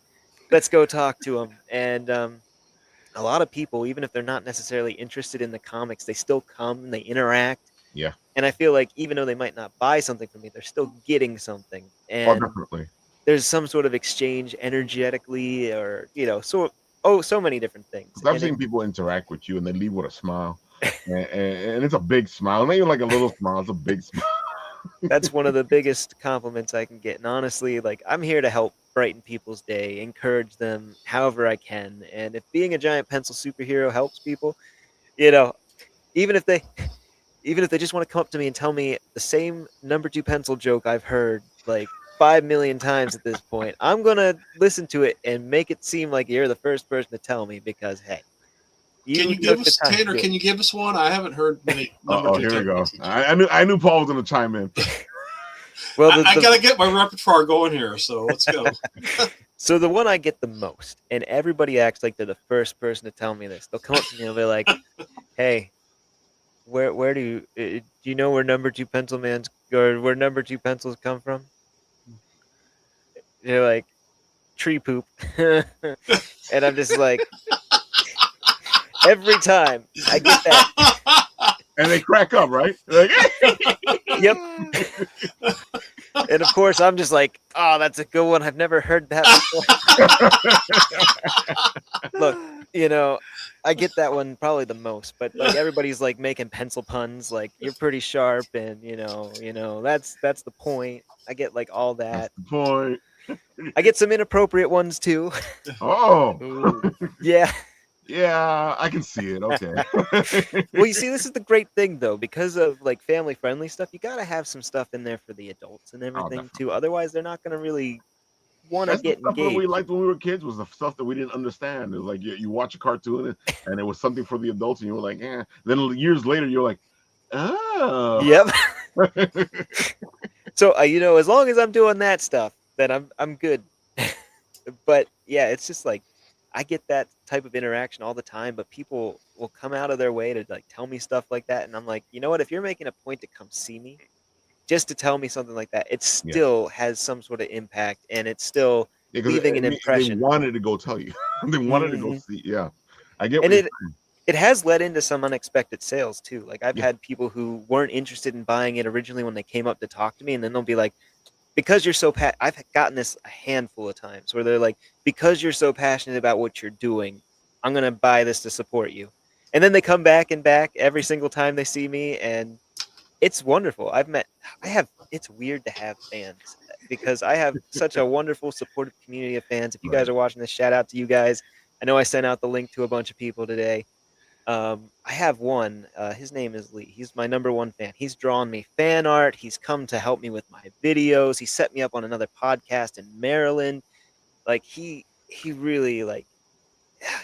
let's go talk to him." And a lot of people, even if they're not necessarily interested in the comics, they still come and they interact. Yeah. And I feel like even though they might not buy something from me, they're still getting something. Oh, And definitely. there's some sort of exchange energetically, or so many different things. Because I've And seen people interact with you and they leave with a smile. And it's a big smile. Not even like a little smile, it's a big smile. that's one of the biggest compliments I can get. And honestly, like, I'm here to help brighten people's day, encourage them however I can. And if being a giant pencil superhero helps people, you know, even if they even if they just want to come up to me and tell me the same number 2 pencil joke I've heard like 5 million times at this point, I'm going to listen to it and make it seem like you're the first person to tell me, because hey, Can you you give took the us time to Tanner? do it. Can you give us one? I haven't heard many number Oh, two here we go. techniques. I knew Paul was gonna chime in. Well, I gotta get my repertoire going here, so let's go. so the one I get the most, and everybody acts like they're the first person to tell me this. They'll come up to me and be like, "Hey, where do you know where number 2 pencil man's or where number 2 pencils come from?" They're like, "Tree poop," and I'm just like, every time I get that, And they crack up, right? Like, yep. And of course, I'm just like, "Oh, that's a good one. I've never heard that before." Look, I get that one probably the most, but like everybody's like making pencil puns, like, "You're pretty sharp," and that's the point. I get like all that. that's the point. I get some inappropriate ones too. Oh, Yeah. yeah, I can see it. Okay. Well, you see, this is the great thing though, because of like family friendly stuff. You got to have some stuff in there for the adults and everything definitely. too. Otherwise, they're not going to really want to That's the get stuff that we engaged. liked when we were kids, was the stuff that we didn't understand. It was like you watch a cartoon and it was something for the adults, and you were like, "Yeah." Then years later, you're like, "Oh." Yep. So as long as I'm doing that stuff, then I'm good. But yeah, it's just like I get that type of interaction all the time, but people will come out of their way to like tell me stuff like that, and I'm like, you know what? If you're making a point to come see me, just to tell me something like that, it Yeah. still has some sort of impact, and it's still Because leaving an they impression. wanted to go tell you. They wanted to go see. Yeah, I get what And you're saying. it has led into some unexpected sales too. Like, I've Yeah. had people who weren't interested in buying it originally when they came up to talk to me, and then they'll be like, because you're so I've gotten this a handful of times where they're like, because you're so passionate about what you're doing, I'm gonna buy this to support you. And then they come back and back every single time they see me, and it's wonderful. It's weird to have fans, because I have such a wonderful supportive community of fans. If you guys Right. are watching this, shout out to you guys. I know I sent out the link to a bunch of people today. I have one. His name is Lee. He's my number one fan. He's drawn me fan art. He's come to help me with my videos. He set me up on another podcast in Maryland. Like he really like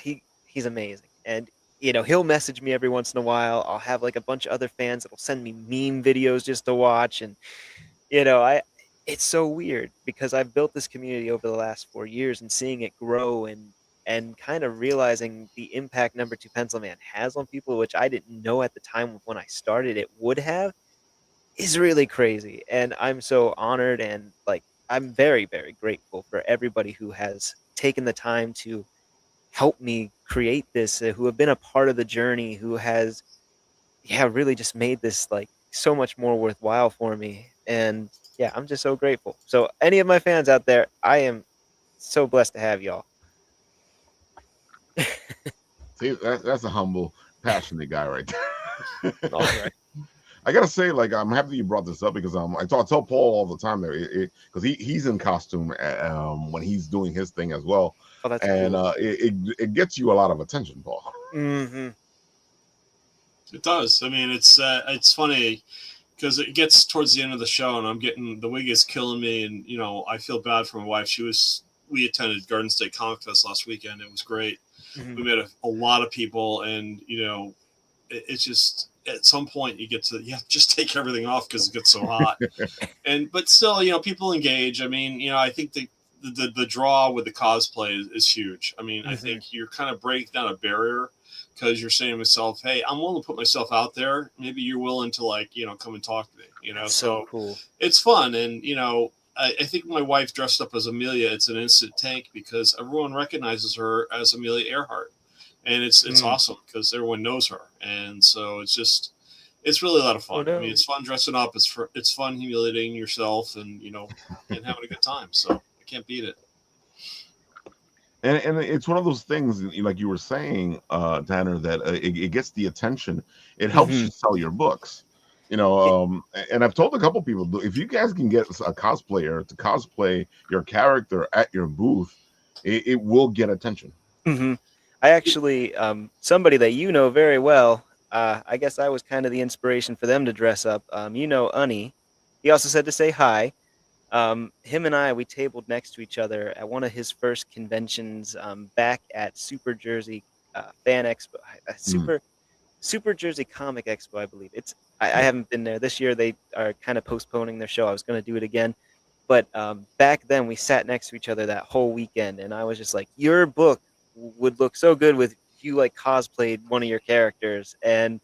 he's amazing. And he'll message me every once in a while. I'll have like a bunch of other fans that'll send me meme videos just to watch. And I it's so weird because I've built this community over the last 4 years, and seeing it grow and kind of realizing the impact Number Two Pencil Man has on people, which I didn't know at the time when I started it would have, is really crazy. And I'm so honored, and like I'm very, very grateful for everybody who has taken the time to help me create this, who have been a part of the journey, who has really just made this like so much more worthwhile for me. And yeah, I'm just so grateful. So any of my fans out there, I am so blessed to have y'all. See, that's a humble, passionate guy right there. All right. I gotta say, like, I'm happy you brought this up because I tell Paul all the time there, because he's in costume when he's doing his thing as well, Oh, that's and cool. it gets you a lot of attention, Paul. Mm-hmm. It does. I mean, it's funny because it gets towards the end of the show, and I'm getting the wig is killing me, and I feel bad for my wife. We attended Garden State Comic Fest last weekend. It was great. Mm-hmm. We met a lot of people, and it's just at some point you just take everything off because it gets so hot. But still, people engage. I mean, I think the draw with the cosplay is huge. I mean, I think you're kind of breaking down a barrier because you're saying to myself, hey, I'm willing to put myself out there. Maybe you're willing to come and talk to me, So cool. It's fun. And, I think my wife dressed up as Amelia, it's an instant tank because everyone recognizes her as Amelia Earhart. And it's awesome because everyone knows her. And so it's really a lot of fun. Oh, no. I mean, it's fun dressing up. It's fun humiliating yourself and, and having a good time. So I can't beat it. And it's one of those things, like you were saying, Tanner, that it gets the attention. It helps you sell your books. And I've told a couple people, if you guys can get a cosplayer to cosplay your character at your booth, it will get attention. Mm-hmm. I actually, somebody that you know very well, I guess I was kind of the inspiration for them to dress up. Unnie. He also said to say hi. Him and I, we tabled next to each other at one of his first conventions back at Super Jersey Fan Expo, Super Jersey Comic Expo, I believe. I haven't been there this year. They are kind of postponing their show. I was going to do it again. But back then, we sat next to each other that whole weekend, and I was just like, your book would look so good with you like cosplayed one of your characters. And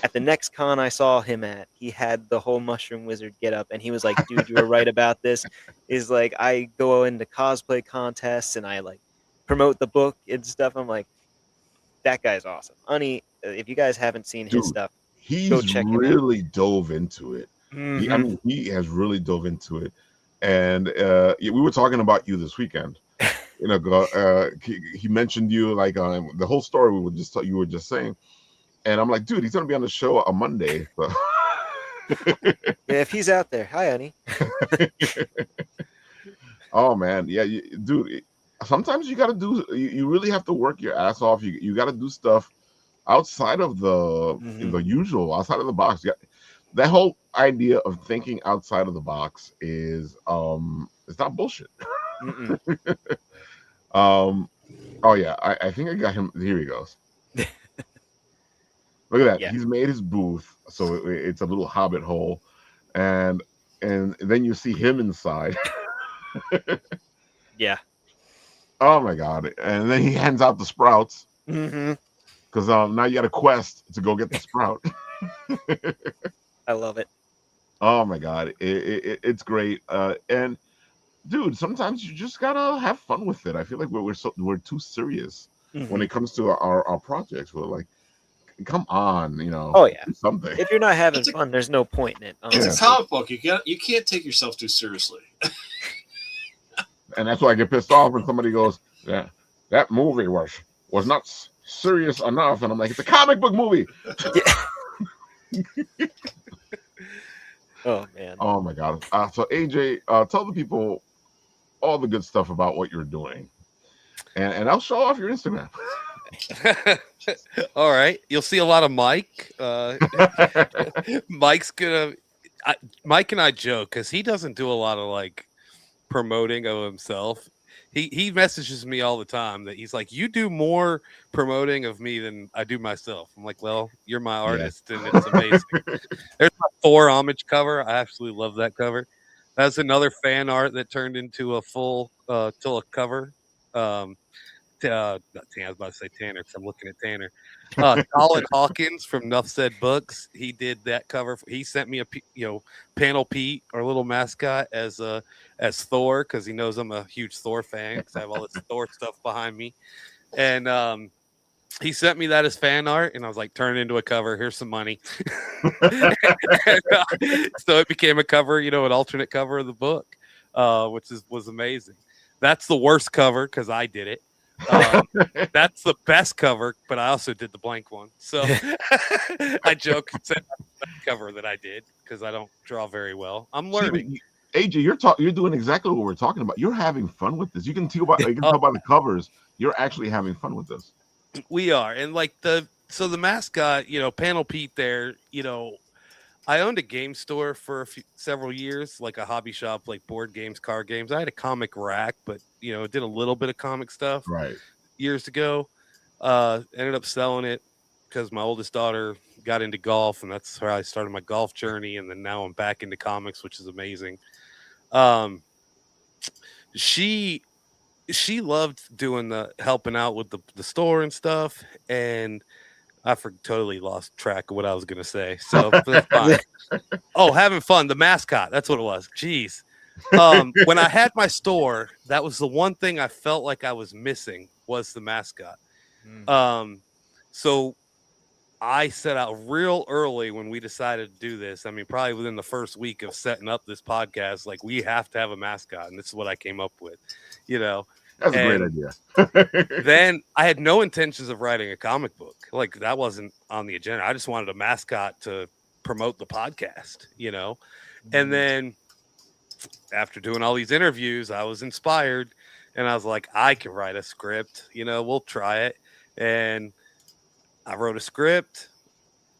at the next con I saw him at, he had the whole Mushroom Wizard get up, and he was like, dude, you were right about this. Is like, I go into cosplay contests and I like promote the book and stuff. I'm like, that guy's awesome. Unnie, if you guys haven't seen his stuff, go check him out. Really dove into it. He has really dove into it. And we were talking about you this weekend. He mentioned you like the whole story you were just saying, and I'm like, dude, he's gonna be on the show on Monday. So. Yeah, if he's out there, hi, Unnie. Oh man, yeah, dude. Sometimes you gotta do. You really have to work your ass off. You got to do stuff outside of the usual, outside of the box. That whole idea of thinking outside of the box is it's not bullshit. Oh yeah, I think I got him. Here he goes. Look at that. Yeah. He's made his booth, so it's a little hobbit hole, and then you see him inside. Yeah. Oh my god! And then he hands out the sprouts. Because now you got a quest to go get the sprout. I love it. Oh my god, it's great. And dude, sometimes you just gotta have fun with it. I feel like we're too serious when it comes to our projects. We're like, come on, Oh yeah, do something. If you're not having fun, there's no point in it. Honestly. It's a comic book. You can't take yourself too seriously. And that's why I get pissed off when somebody goes, "Yeah, that movie was not serious enough," and I'm like, "It's a comic book movie." Oh man. Oh my god. So AJ, tell the people all the good stuff about what you're doing, and I'll show off your Instagram. All right, you'll see a lot of Mike. Mike's gonna. Mike and I joke because he doesn't do a lot of like promoting of himself. He messages me all the time that he's like, "You do more promoting of me than I do myself." I'm like, "Well, you're my artist, and it's amazing." There's my Thor homage cover. I absolutely love that cover. That's another fan art that turned into a full till a cover. Um, not Tanner, I was about to say Tanner because I'm looking at Tanner. Colin Hawkins from Nuff Said Books. He did that cover. He sent me a Panel Pete, our little mascot, as Thor because he knows I'm a huge Thor fan because I have all this Thor stuff behind me, and he sent me that as fan art, and I was like, turn it into a cover. Here's some money. and, so it became a cover, an alternate cover of the book, which was amazing. That's the worst cover because I did it. That's the best cover, but I also did the blank one. So I joke and said that's the best cover that I did because I don't draw very well. I'm learning. AJ, you're doing exactly what we're talking about. You're having fun with this. You can tell by the covers. You're actually having fun with this. We are, and like the mascot, Panel Pete. There, I owned a game store for several years, like a hobby shop, like board games, card games. I had a comic rack, but did a little bit of comic stuff right years ago. Ended up selling it because my oldest daughter got into golf, and that's how I started my golf journey. And then now I'm back into comics, which is amazing. She loved doing the helping out with the store and stuff, and I totally lost track of what I was gonna say. So that's fine. Oh, having fun. The mascot. That's what it was. Jeez. When I had my store, that was the one thing I felt like I was missing was the mascot. So I set out real early when we decided to do this. I mean, probably within the first week of setting up this podcast, like we have to have a mascot, and this is what I came up with. That's a great idea. Then I had no intentions of writing a comic book. Like that wasn't on the agenda. I just wanted a mascot to promote the podcast, And then after doing all these interviews, I was inspired and I was like, I can write a script, we'll try it. And I wrote a script.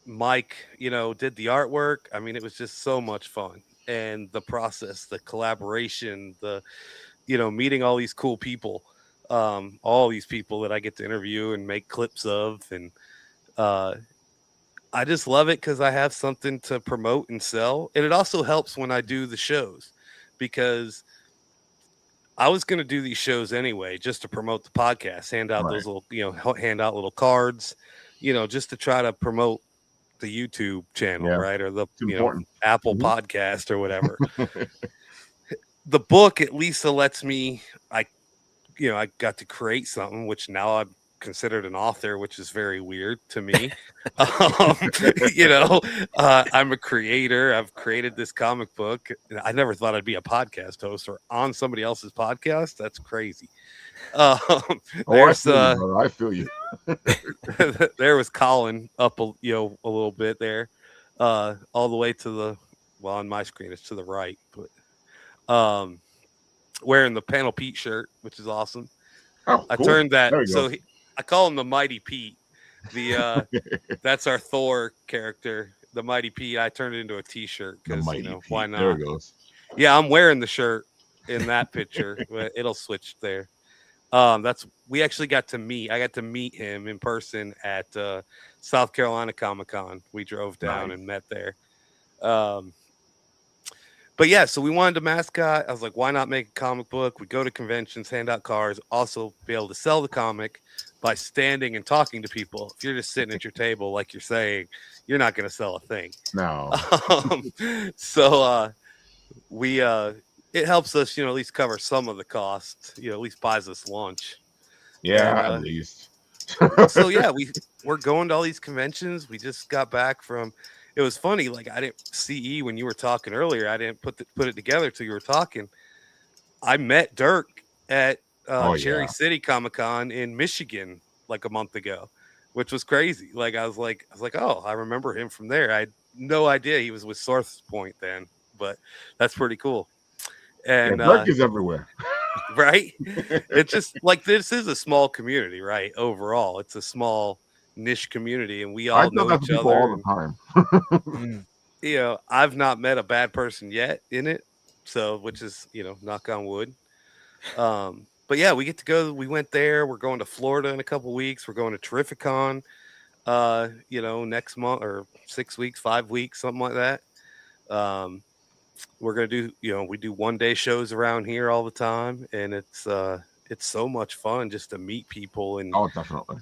Mike, did the artwork. I mean, it was just so much fun. And the process, the collaboration, the meeting all these cool people, all these people that I get to interview and make clips of. And I just love it because I have something to promote and sell. And it also helps when I do the shows because I was going to do these shows anyway, just to promote the podcast, hand out those little, hand out little cards, just to try to promote the YouTube channel, right? Or the, Apple podcast or whatever. The book at least lets me, I got to create something, which now I'm considered an author, which is very weird to me. I'm a creator. I've created this comic book. I never thought I'd be a podcast host or on somebody else's podcast. That's crazy. I feel you. There was Colin up, a little bit there, all the way to on my screen it's to the right, but wearing the Panel Pete shirt, which is awesome. Oh, cool. I turned that. So I call him the Mighty Pete. That's our Thor character, the Mighty Pete. I turned it into a T-shirt because why not? There it goes. Yeah, I'm wearing the shirt in that picture. But it'll switch there. We actually got to meet. I got to meet him in person at South Carolina Comic-Con. We drove down and met there. But yeah, so we wanted a mascot. I was like, why not make a comic book? We go to conventions, hand out cards, also be able to sell the comic by standing and talking to people. If you're just sitting at your table, like you're saying, you're not going to sell a thing. No. So it helps us, at least cover some of the cost, at least buys us lunch. Yeah, at least. So yeah, we're going to all these conventions. We just got back from. It was funny, like I didn't CE when you were talking earlier. I didn't put it together till you were talking. I met Dirk at Cherry City Comic-Con in Michigan like a month ago, which was crazy. Like I was like, oh, I remember him from there. I had no idea he was with Source Point then, but that's pretty cool. And Dirk is everywhere. right? It's just like this is a small community, right? Overall, it's a small niche community, and we I all tell know that to each people other. all And the time. I've not met a bad person yet in it, so which is knock on wood. But yeah, we get to go. We went there. We're going to Florida in a couple weeks. We're going to Terrificon, next month or 6 weeks, 5 weeks, something like that. Um, we're gonna do, we do 1 day shows around here all the time, and it's so much fun just to meet people and Oh, definitely.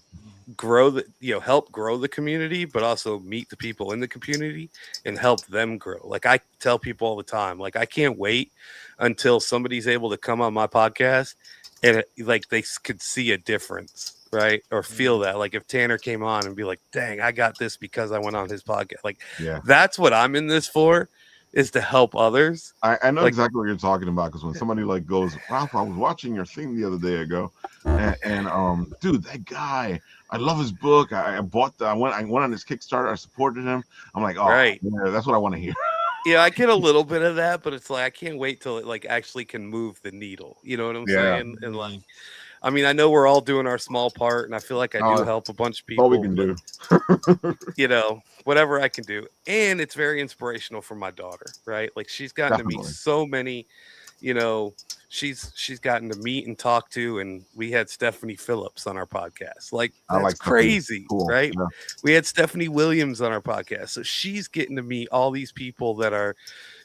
grow help grow the community, but also meet the people in the community and help them grow. Like I tell people all the time, like I can't wait until somebody's able to come on my podcast and like could see a difference, right? Or feel that, like if Tanner came on and be like, dang, I got this because I went on his podcast. Like Yeah. that's what I'm in this for, is to help others. I know Like, exactly what you're talking about, because when somebody like goes, Ralph, I was watching your thing the other day ago, and dude, that guy, I love his book. I bought I went on his Kickstarter. I supported him. I'm like, oh, right. yeah, that's what I want to hear. Yeah, I get a little bit of that, but it's like I can't wait till it like actually can move the needle. You know what I'm Yeah. saying? And like, I mean, I know we're all doing our small part, and I feel like I do That's help a bunch of all we people. can But, do. whatever I can do, and it's very inspirational for my daughter, right? Like she's gotten to meet Definitely. so many, she's gotten to meet and talk to, and we had Stephanie Phillips on our podcast. Like I that's like Stephanie. crazy, Cool. right? Yeah. We had Stephanie Williams on our podcast, so she's getting to meet all these people that are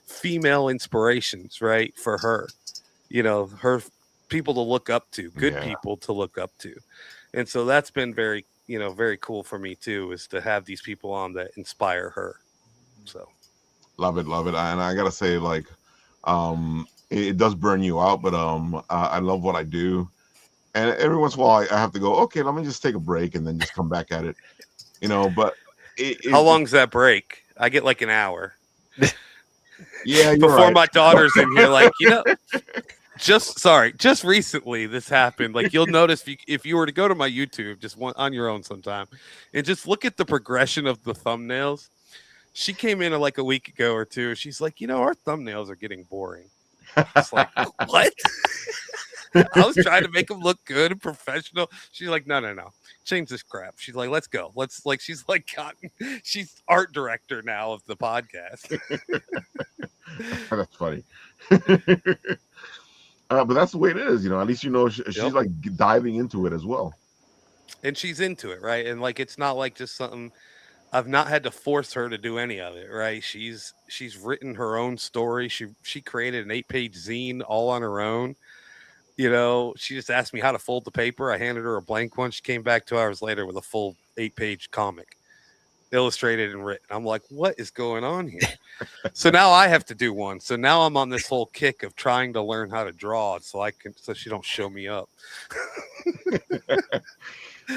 female inspirations, right? For her, her people to look up to, good Yeah. people to look up to. And so that's been very, very cool for me too, is to have these people on that inspire her. So Love it. And I gotta say, like, it does burn you out, but I love what I do. And every once in a while, I have to go, okay, let me just take a break and then just come back at it, But how long's that break? I get like an hour. Yeah, you're before right. my daughter's in here, like, just recently this happened. Like you'll notice if you were to go to my YouTube just one on your own sometime and just look at the progression of the thumbnails. She came in like a week ago or two. She's like, our thumbnails are getting boring. It's like, what? I was trying to make them look good and professional. She's like, no. Change this crap. She's like, let's go. She's art director now of the podcast. That's funny. But that's the way it is, At least she's like diving into it as well. And she's into it, right? And like it's not like just something I've not had to force her to do any of it, right? She's written her own story. She created an 8-page zine all on her own. She just asked me how to fold the paper. I handed her a blank one. She came back 2 hours later with a full 8-page comic, illustrated and written. I'm like, what is going on here? So now I have to do one. So now I'm on this whole kick of trying to learn how to draw so she don't show me up.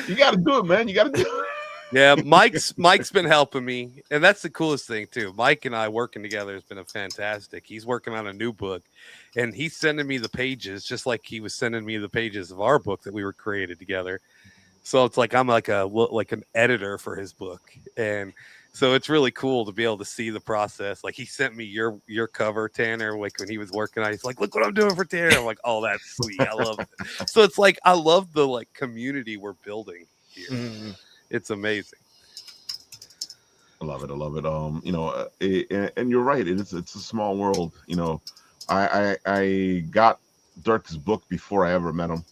You got to do it, man. You got to do it. Yeah, Mike's been helping me, and that's the coolest thing too. Mike and I working together has been fantastic. He's working on a new book, and he's sending me the pages just like he was sending me the pages of our book that we were created together. So it's like I'm like an editor for his book, and so it's really cool to be able to see the process. Like he sent me your cover, Tanner, like when he was working on it. He's like, look what I'm doing for Tanner. I'm like, oh, that's sweet. I love it. So it's like I love the like community we're building here. Mm-hmm. It's amazing. I love it. And you're right. It's a small world. I got Dirk's book before I ever met him,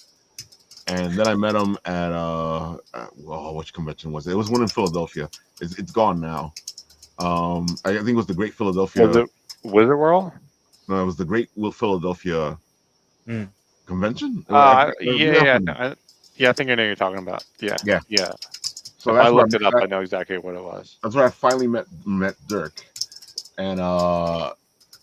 and then I met him at which convention was it? It was one in Philadelphia. It's gone now. I think it was the Great Philadelphia. Was it Wizard World? No, it was the Great Philadelphia convention. Yeah. I think I know what you're talking about. Yeah. So if I looked it up, I know exactly what it was. That's where I finally met Dirk, and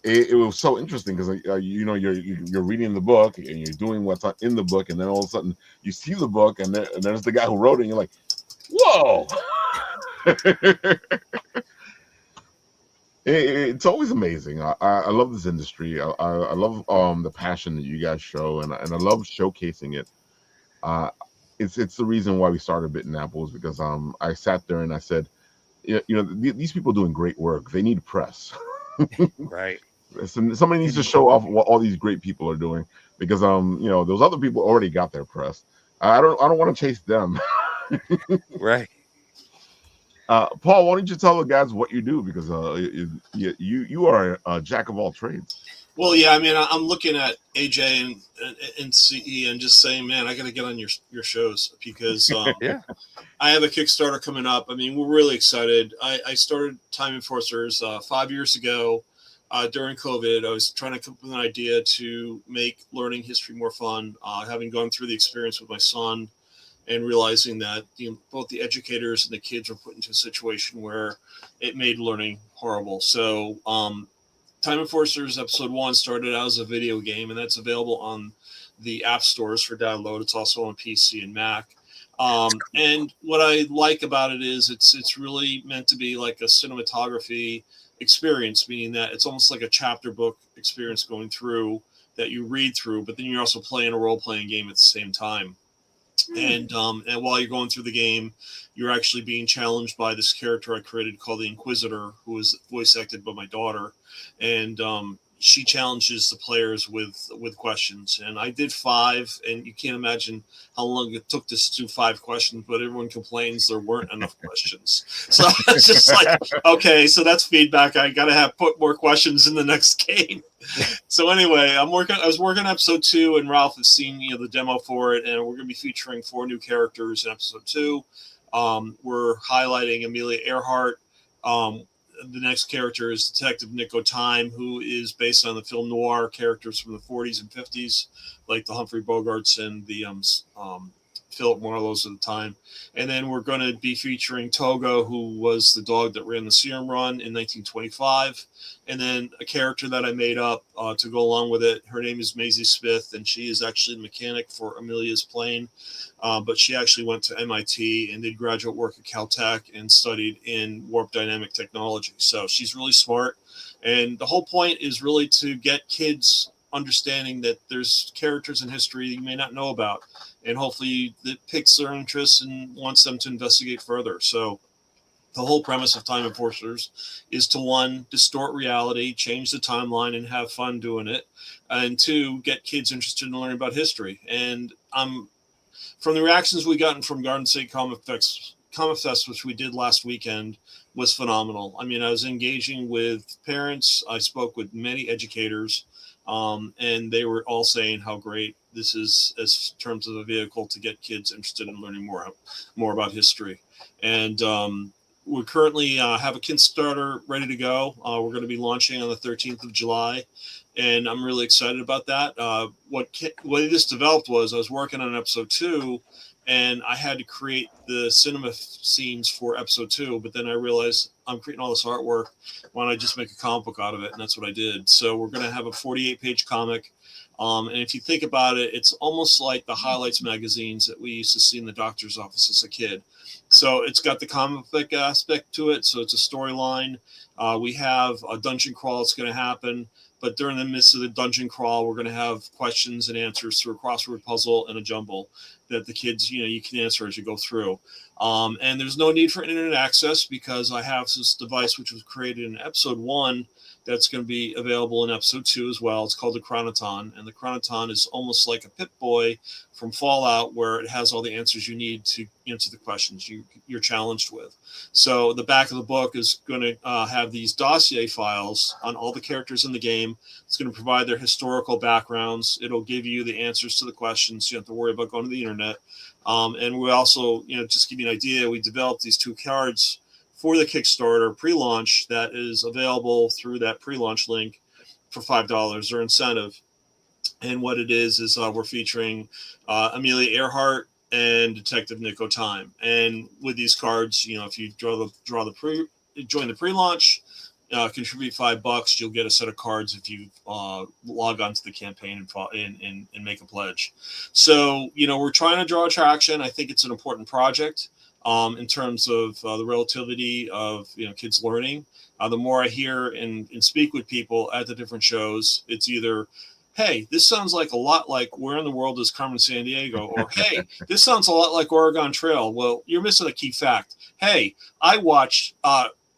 it was so interesting because you're reading the book and you're doing what's in the book, and then all of a sudden you see the book and there's the guy who wrote it, and you're like, whoa. It's always amazing. I love this industry. I love the passion that you guys show, and I love showcasing it. It's the reason why we started Bitten Apples, because I sat there and I said, these people are doing great work. They need press. Right. Somebody needs to show off what all these great people are doing, because those other people already got their press. I don't want to chase them. Right. Paul, why don't you tell the guys what you do, because you are a jack of all trades. Well, yeah, I mean, I'm looking at AJ and CE and just saying, man, I got to get on your shows, because Yeah. I have a Kickstarter coming up. I mean, we're really excited. I started Time Enforcers 5 years ago during COVID. I was trying to come up with an idea to make learning history more fun, having gone through the experience with my son and realizing that both the educators and the kids were put into a situation where it made learning horrible. So Time Enforcers Episode 1 started out as a video game, and that's available on the app stores for download. It's also on PC and Mac. And what I like about it is it's really meant to be like a cinematography experience, meaning that it's almost like a chapter book experience going through that you read through, but then you're also playing a role-playing game at the same time. And while you're going through the game, you're actually being challenged by this character I created called the Inquisitor, who is voice acted by my daughter, and she challenges the players with questions. And I did 5, and you can't imagine how long it took to do 5 questions, but everyone complains there weren't enough questions. So it's just like, okay, so that's feedback. I got to put more questions in the next game. So anyway, I was working on episode 2, and Ralph has seen the demo for it, and we're going to be featuring 4 new characters in episode 2. We're highlighting Amelia Earhart. The next character is Detective Nico Time, who is based on the film noir characters from the 40s and 50s, like the Humphrey Bogarts and the Philip Marlowe's at the time. And then we're going to be featuring Togo, who was the dog that ran the Serum Run in 1925. And then a character that I made up to go along with it. Her name is Maisie Smith, and she is actually the mechanic for Amelia's plane. But she actually went to MIT and did graduate work at Caltech and studied in warp dynamic technology. So she's really smart. And the whole point is really to get kids understanding that there's characters in history you may not know about. And hopefully it piques their interest and wants them to investigate further. So the whole premise of Time Enforcers is to, 1, distort reality, change the timeline, and have fun doing it. And 2, get kids interested in learning about history. And from the reactions we gotten from Garden State Comic Fest, which we did last weekend, was phenomenal. I mean, I was engaging with parents. I spoke with many educators, and they were all saying how great this is as terms of a vehicle to get kids interested in learning more about history. And we currently have a Kickstarter ready to go. We're going to be launching on the 13th of July, and I'm really excited about that. What this developed was I was working on episode 2, and I had to create the cinema scenes for episode 2, but then I realized I'm creating all this artwork. Why don't I just make a comic book out of it? And that's what I did. So we're going to have a 48-page comic. And if you think about it, it's almost like the highlights magazines that we used to see in the doctor's office as a kid. So it's got the comic book aspect to it. So it's a storyline. We have a dungeon crawl that's going to happen. But during the midst of the dungeon crawl, we're going to have questions and answers through a crossword puzzle and a jumble that the kids, you can answer as you go through. And there's no need for internet access because I have this device which was created in episode 1 that's going to be available in episode 2 as well. It's called the Chronoton, and the Chronoton is almost like a Pip-Boy from Fallout, where it has all the answers you need to answer the questions you're challenged with. So the back of the book is going to have these dossier files on all the characters in the game. It's going to provide their historical backgrounds. It'll give you the answers to the questions. You don't have to worry about going to the internet. And we also, just give you an idea, we developed these 2 cards for the Kickstarter pre-launch that is available through that pre-launch link for $5 or incentive. And what it is we're featuring Amelia Earhart and Detective Nico Time. And with these cards, if you join the pre-launch, contribute $5, you'll get a set of cards if you log on to the campaign and make a pledge. So, we're trying to draw attraction. I think it's an important project. In terms of the relativity of kids learning. The more I hear and speak with people at the different shows, it's either, hey, this sounds like a lot like Where in the World is Carmen Sandiego, or hey, this sounds a lot like Oregon Trail. Well, you're missing a key fact. Hey, I watched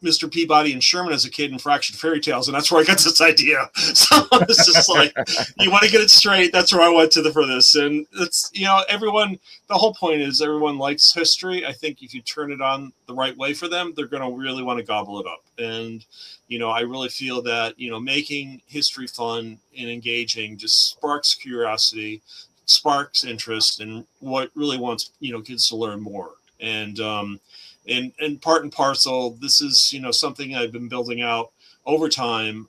Mr. Peabody and Sherman as a kid in Fraction Fairy Tales, and that's where I got this idea. So it's just like, you want to get it straight, that's where I went for this. And it's, everyone, the whole point is everyone likes history. I think if you turn it on the right way for them, they're going to really want to gobble it up. And, I really feel that, making history fun and engaging just sparks curiosity, sparks interest, and what really wants, kids to learn more. And part and parcel, this is, something I've been building out over time.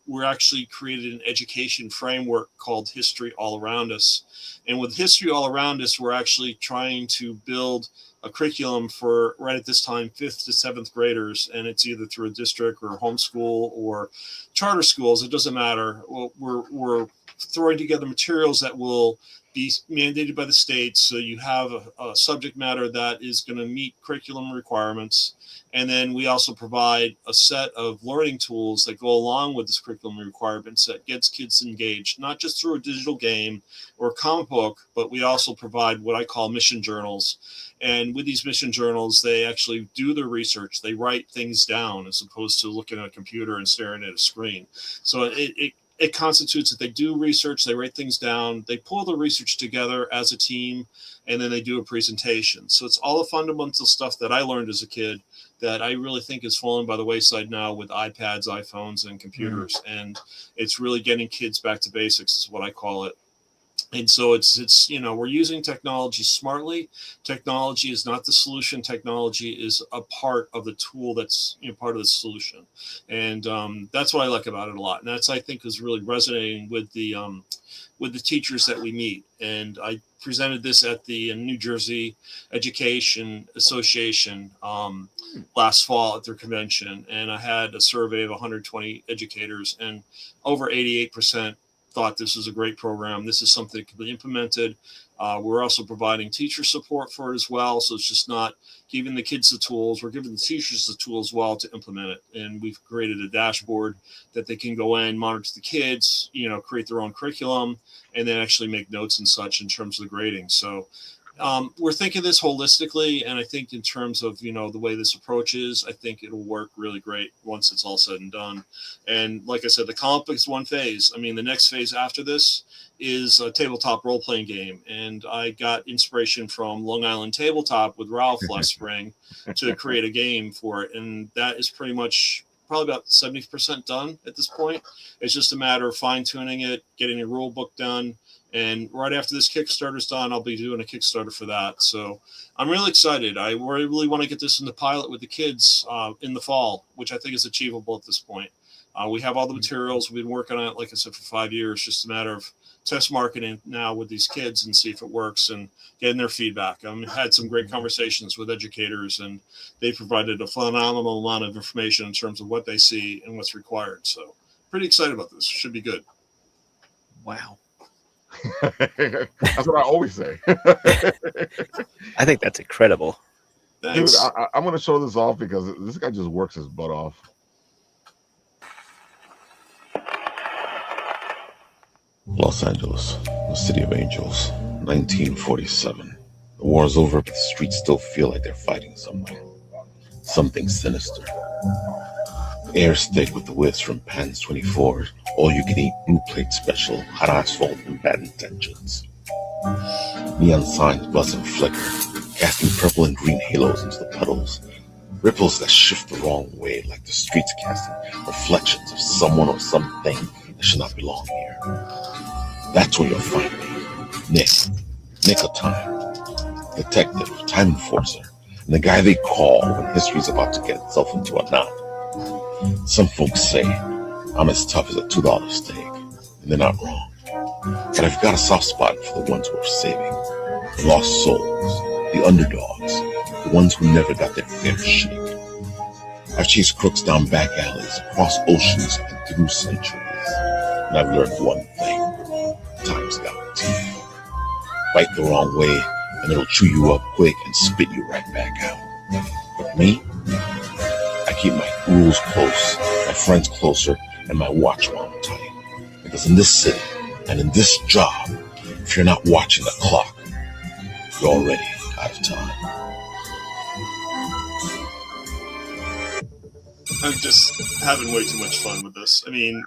We're actually created an education framework called History All Around Us. And with History All Around Us, we're actually trying to build a curriculum for, right at this time, 5th to 7th graders. And it's either through a district or homeschool or charter schools. It doesn't matter. We're throwing together materials that will be mandated by the state. So you have a subject matter that is going to meet curriculum requirements. And then we also provide a set of learning tools that go along with this curriculum requirements that gets kids engaged, not just through a digital game or a comic book, but we also provide what I call mission journals. And with these mission journals, they actually do their research. They write things down as opposed to looking at a computer and staring at a screen. So it constitutes that they do research, they write things down, they pull the research together as a team, and then they do a presentation. So it's all the fundamental stuff that I learned as a kid that I really think is falling by the wayside now with iPads, iPhones, and computers. And it's really getting kids back to basics is what I call it. And so it's we're using technology smartly. Technology is not the solution. Technology is a part of the tool that's part of the solution. And that's what I like about it a lot. And that's, I think, is really resonating with the teachers that we meet. And I presented this at the New Jersey Education Association last fall at their convention. And I had a survey of 120 educators, and over 88% thought this was a great program. This is something that could be implemented. We're also providing teacher support for it as well. So it's just not giving the kids the tools. We're giving the teachers the tools as well to implement it. And we've created a dashboard that they can go in, monitor the kids, create their own curriculum, and then actually make notes and such in terms of the grading. So we're thinking this holistically, and I think in terms of the way this approaches, I think it'll work really great once it's all said and done. And like I said, the comic book is one phase. I mean, the next phase after this is a tabletop role-playing game, and I got inspiration from Long Island Tabletop with Ralph last spring to create a game for it, and that is pretty much probably about 70% done at this point. It's just a matter of fine-tuning it, getting a rule book done. And right after this Kickstarter's done, I'll be doing a Kickstarter for that. So I'm really excited. I really want to get this in the pilot with the kids in the fall, which I think is achievable at this point. We have all the materials. We've been working on it, like I said, for 5 years. Just a matter of test marketing now with these kids and see if it works and getting their feedback. I've had some great conversations with educators, and they provided a phenomenal amount of information in terms of what they see and what's required. So pretty excited about this. Should be good. Wow. That's what I always say. I think that's incredible. Thanks. Dude, I'm going to show this off because this guy just works his butt off. Los Angeles, the city of angels, 1947. The war is over, but the streets still feel like they're fighting somewhere. Something sinister. Air thick with the whiffs from Pan's 24, all-you-can-eat blue plate special, hot asphalt and bad intentions. Neon signs buzz and flicker, casting purple and green halos into the puddles. Ripples that shift the wrong way, like the streets casting reflections of someone or something that should not belong here. That's where you'll find me, Nick of Time, detective, time enforcer, and the guy they call when history's about to get itself into a knot. Some folks say I'm as tough as a $2 steak, and they're not wrong. But I've got a soft spot for the ones who are saving, the lost souls, the underdogs, the ones who never got their fair shake. I've chased crooks down back alleys, across oceans, and through centuries. And I've learned one thing: time's got teeth. Bite the wrong way, and it'll chew you up quick and spit you right back out. But me, I keep my rules close, my friends closer, and my watch wound tight. Because in this city, and in this job, if you're not watching the clock, you're already out of time. I'm just having way too much fun with this. I mean,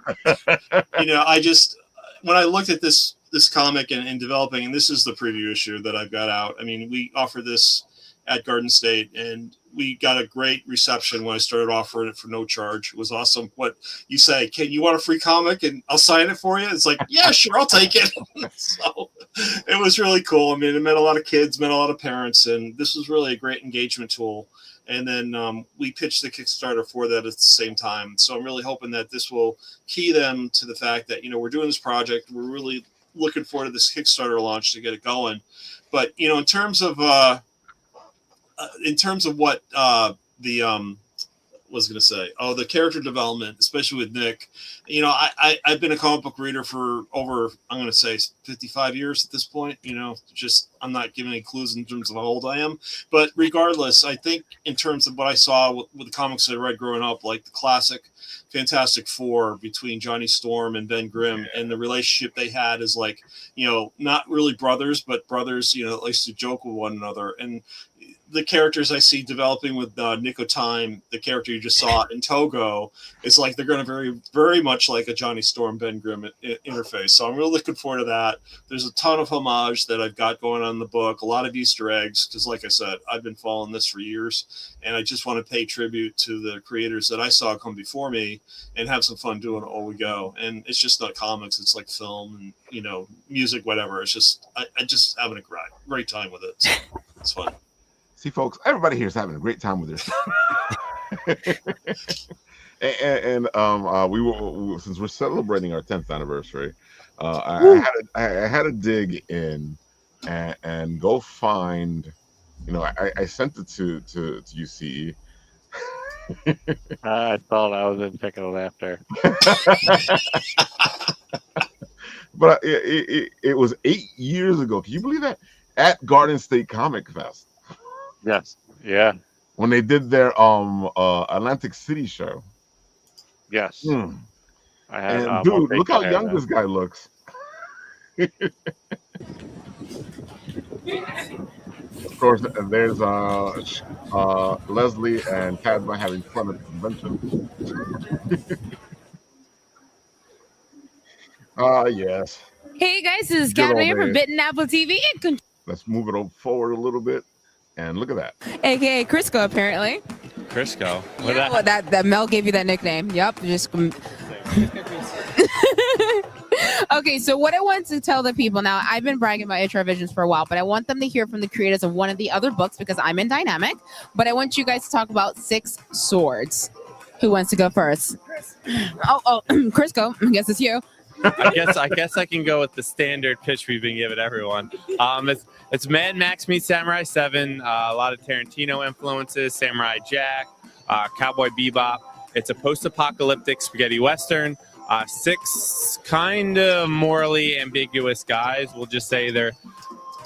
when I looked at this comic and developing, and this is the preview issue that I've got out. I mean, we offered this at Garden State, and we got a great reception when I started offering it for no charge. It was awesome. What you say, Ken, you want a free comic and I'll sign it for you? It's like, yeah, sure, I'll take it. So it was really cool. I mean, it met a lot of kids, met a lot of parents, and this was really a great engagement tool. And then we pitched the Kickstarter for that at the same time. So I'm really hoping that this will key them to the fact that, we're doing this project. We're really looking forward to this Kickstarter launch to get it going. But, in terms of what was going to say, the character development, especially with Nick, I've been a comic book reader for over, I'm going to say 55 years at this point, I'm not giving any clues in terms of how old I am, but regardless, I think in terms of what I saw with the comics I read growing up, like the classic Fantastic Four between Johnny Storm and Ben Grimm, and the relationship they had is like, not really brothers, but brothers, at least to joke with one another. And the characters I see developing with Nico Time, the character you just saw in Togo, it's like they're going to very, very much like a Johnny Storm, Ben Grimm interface. So I'm really looking forward to that. There's a ton of homage that I've got going on in the book, a lot of Easter eggs, because like I said, I've been following this for years, and I just want to pay tribute to the creators that I saw come before me and have some fun doing it all we go. And it's just not comics, it's like film and, music, whatever. It's just, I just having a great time with it. So it's fun. See, folks, everybody here is having a great time with this. and we were, since we're celebrating our 10th anniversary, I had to dig in and go find, I sent it to UCE. I thought I was in picking laughter. But it was 8 years ago. Can you believe that? At Garden State Comic Fest. Yes. Yeah. When they did their Atlantic City show. Yes. I had, and dude, look how young this guy looks. Of course, there's Leslie and Cadma having fun at the convention. Yes. Hey guys, this is Cadma here from Bitten, AppleTV. Let's move it forward a little bit. And look at that. AKA Crisco, apparently. Crisco. Yeah, that Mel gave you that nickname. Yep. Just okay, so what I want to tell the people now, I've been bragging about HR Visions for a while, but I want them to hear from the creators of one of the other books because I'm in Dynamic. But I want you guys to talk about Six Swords. Who wants to go first? Oh, Crisco, I guess it's you. I guess I can go with the standard pitch we've been giving everyone. It's Mad Max meets Samurai 7, a lot of Tarantino influences, Samurai Jack, Cowboy Bebop. It's a post-apocalyptic spaghetti western. 6 kind of morally ambiguous guys, we'll just say they're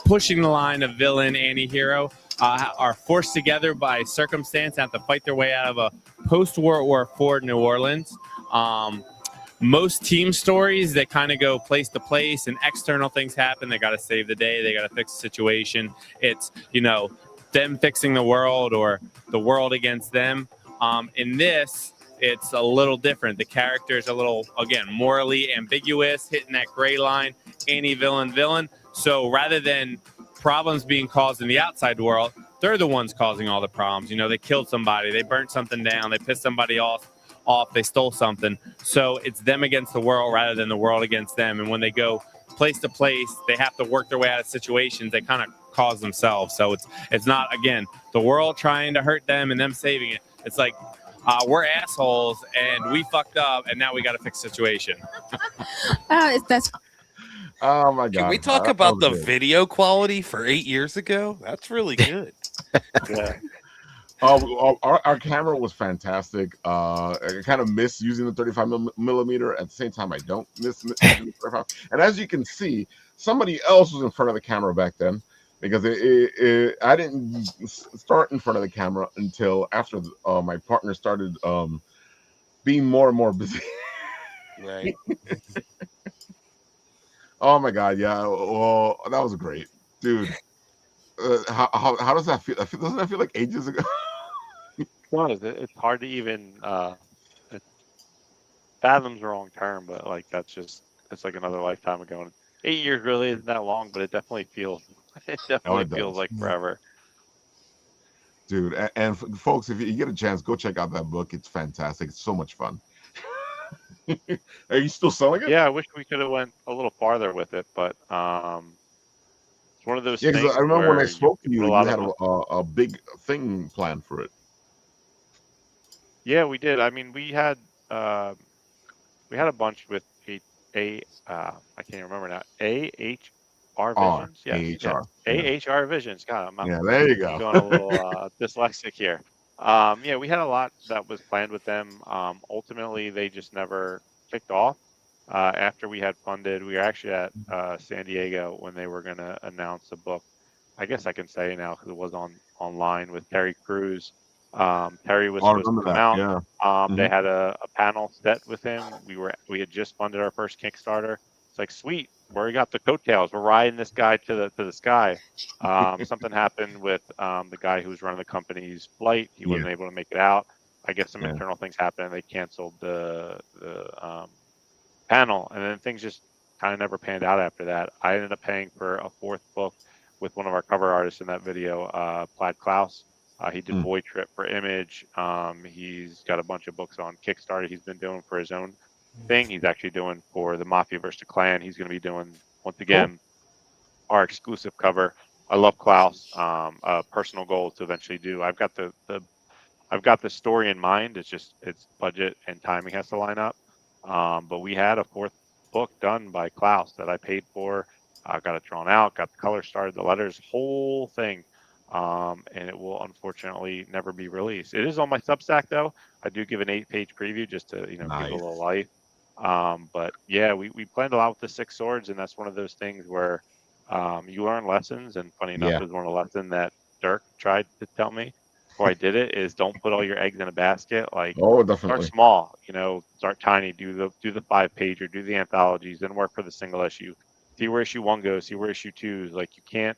pushing the line of villain, anti-hero, are forced together by circumstance and have to fight their way out of a post-World War IV New Orleans. Most team stories, they kind of go place to place and external things happen. They got to save the day. They got to fix the situation. It's, them fixing the world or the world against them. In this, it's a little different. The character's a little, again, morally ambiguous, hitting that gray line, anti-villain, villain. So rather than problems being caused in the outside world, they're the ones causing all the problems. They killed somebody. They burnt something down. They pissed somebody off. They stole something. So it's them against the world rather than the world against them. And when they go place to place, they have to work their way out of situations they kind of cause themselves. So it's not, again, the world trying to hurt them and them saving it. It's like we're assholes and we fucked up and now we got to fix the situation. That's Oh my God. Can we talk about the video quality for 8 years ago? That's really good. Yeah. Our camera was fantastic. I kind of miss using the 35 millimeter. At the same time, I don't miss using the 35. And as you can see, somebody else was in front of the camera back then because I didn't start in front of the camera until after my partner started being more and more busy. Right. Oh my God, yeah. Well, that was great, dude. How does that feel? Doesn't that feel like ages ago? honest, it's hard to even it, fathom's the wrong term, but like that's just it's like another lifetime ago. And 8 years really isn't that long, but it definitely feels it Oh, definitely it feels does, like forever. dude. And folks, if you get a chance, go check out that book. It's fantastic. It's so much fun. Are you still selling it? Yeah, I wish we could have went a little farther with it, but it's one of those Yeah, because I things remember when I where you spoke to put you, a you lot had of a big thing planned for it. yeah, we did. I mean, we had a bunch with I can't remember now. AHR R Visions? Yes, yeah. AHR. Yeah, AHR Visions. God, yeah. There you I'm go. going a little dyslexic here. Yeah, we had a lot that was planned with them. Ultimately, they just never kicked off. After we had funded, we were actually at San Diego when they were going to announce a book. I guess I can say now because it was online with Terry Crews. Terry was Oh, I supposed to remember come that. out. Yeah. They Hmm. had a panel set with him. We had just funded our first Kickstarter. It's like sweet, we already got the coattails. We're riding this guy to the sky. Something happened with the guy who was running the company's flight. He Yeah. wasn't able to make it out. I guess some Yeah. internal things happened. They canceled the panel, and then things just kind of never panned out after that. I ended up paying for a fourth book with one of our cover artists in that video, Plaid Klaus. He did Mm. Boy Trip for Image. He's got a bunch of books on Kickstarter he's been doing for his own thing. He's actually doing for the Mafia vs. the Clan. He's going to be doing, once Cool. again, our exclusive cover. I love Klaus. A personal goal to eventually do. I've got the story in mind. It's just it's budget and timing has to line up. But we had a fourth book done by Klaus that I paid for. I got it drawn out, got the color started, the letters, whole thing. And it will unfortunately never be released. It is on my Substack though. I do give an 8-page preview just to give it a Nice. little life. But yeah, we planned a lot with the Six Swords, and that's one of those things where you learn lessons. And funny enough, Yeah. is one of the lessons that Dirk tried to tell me before I did it is don't put all your eggs in a basket. Like Oh, start definitely. small, start tiny, do the 5 page or do the anthologies, then work for the single issue. See where issue 1 goes, see where issue 2 is. Like you can't,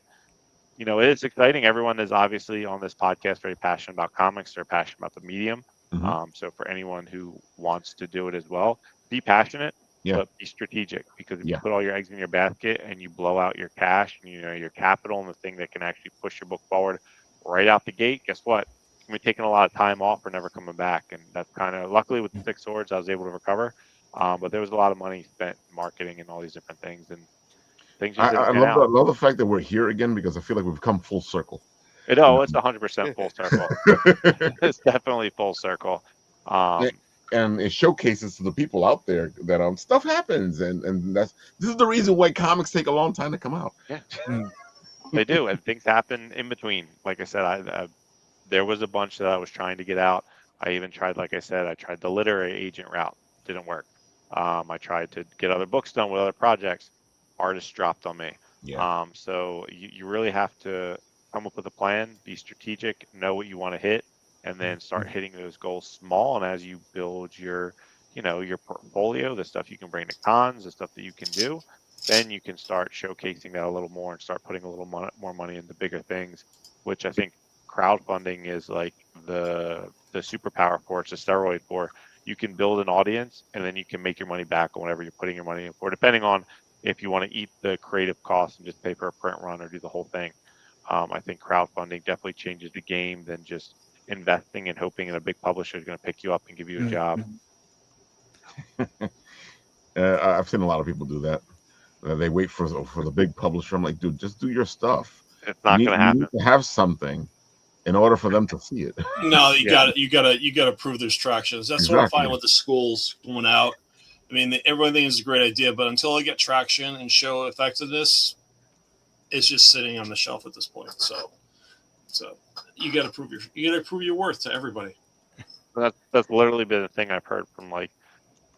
it's exciting. Everyone is obviously on this podcast very passionate about comics. They're passionate about the medium. Hmm. So for anyone who wants to do it as well, be passionate, Yeah. but be strategic because if you Yeah. put all your eggs in your basket and you blow out your cash and your capital and the thing that can actually push your book forward right out the gate, guess what? You're taking a lot of time off or never coming back. And that's kind of luckily with the Six Swords, I was able to recover. But there was a lot of money spent in marketing and all these different things, and things just didn't I pan love the I out. love the fact that we're here again because I feel like we've come full circle. You No, it's 100% full circle. know? It's definitely full circle. Yeah, Um, and it showcases to the people out there that stuff happens, and this is the reason why comics take a long time to come out. yeah, they do, and things happen in between. Like I said, there was a bunch that I was trying to get out. I even tried, like I said, I tried the literary agent route, didn't work. I tried to get other books done with other projects. Artists dropped on me. Yeah. So you really have to come up with a plan, be strategic, know what you want to hit, and then start hitting those goals small. And as you build your portfolio, the stuff you can bring to cons, the stuff that you can do, then you can start showcasing that a little more and start putting a little more money into bigger things, which I think crowdfunding is like the superpower for it's a steroid for. You can build an audience and then you can make your money back on whatever you're putting your money in for, depending on if you want to eat the creative costs and just pay for a print run or do the whole thing. I think crowdfunding definitely changes the game than just investing and hoping that a big publisher is going to pick you up and give you a job. I've seen a lot of people do that. They wait for the big publisher. I'm like, dude, just do your stuff. It's not going to You need happen. to have something in order for them to see it. No, you Yeah. got to prove there's tractions. That's what I'm Exactly. finding with the schools going out. I mean, everyone thinks it's a great idea, but until they get traction and show effectiveness, it's just sitting on the shelf at this point. So you got to prove your worth to everybody. That's literally been the thing I've heard from like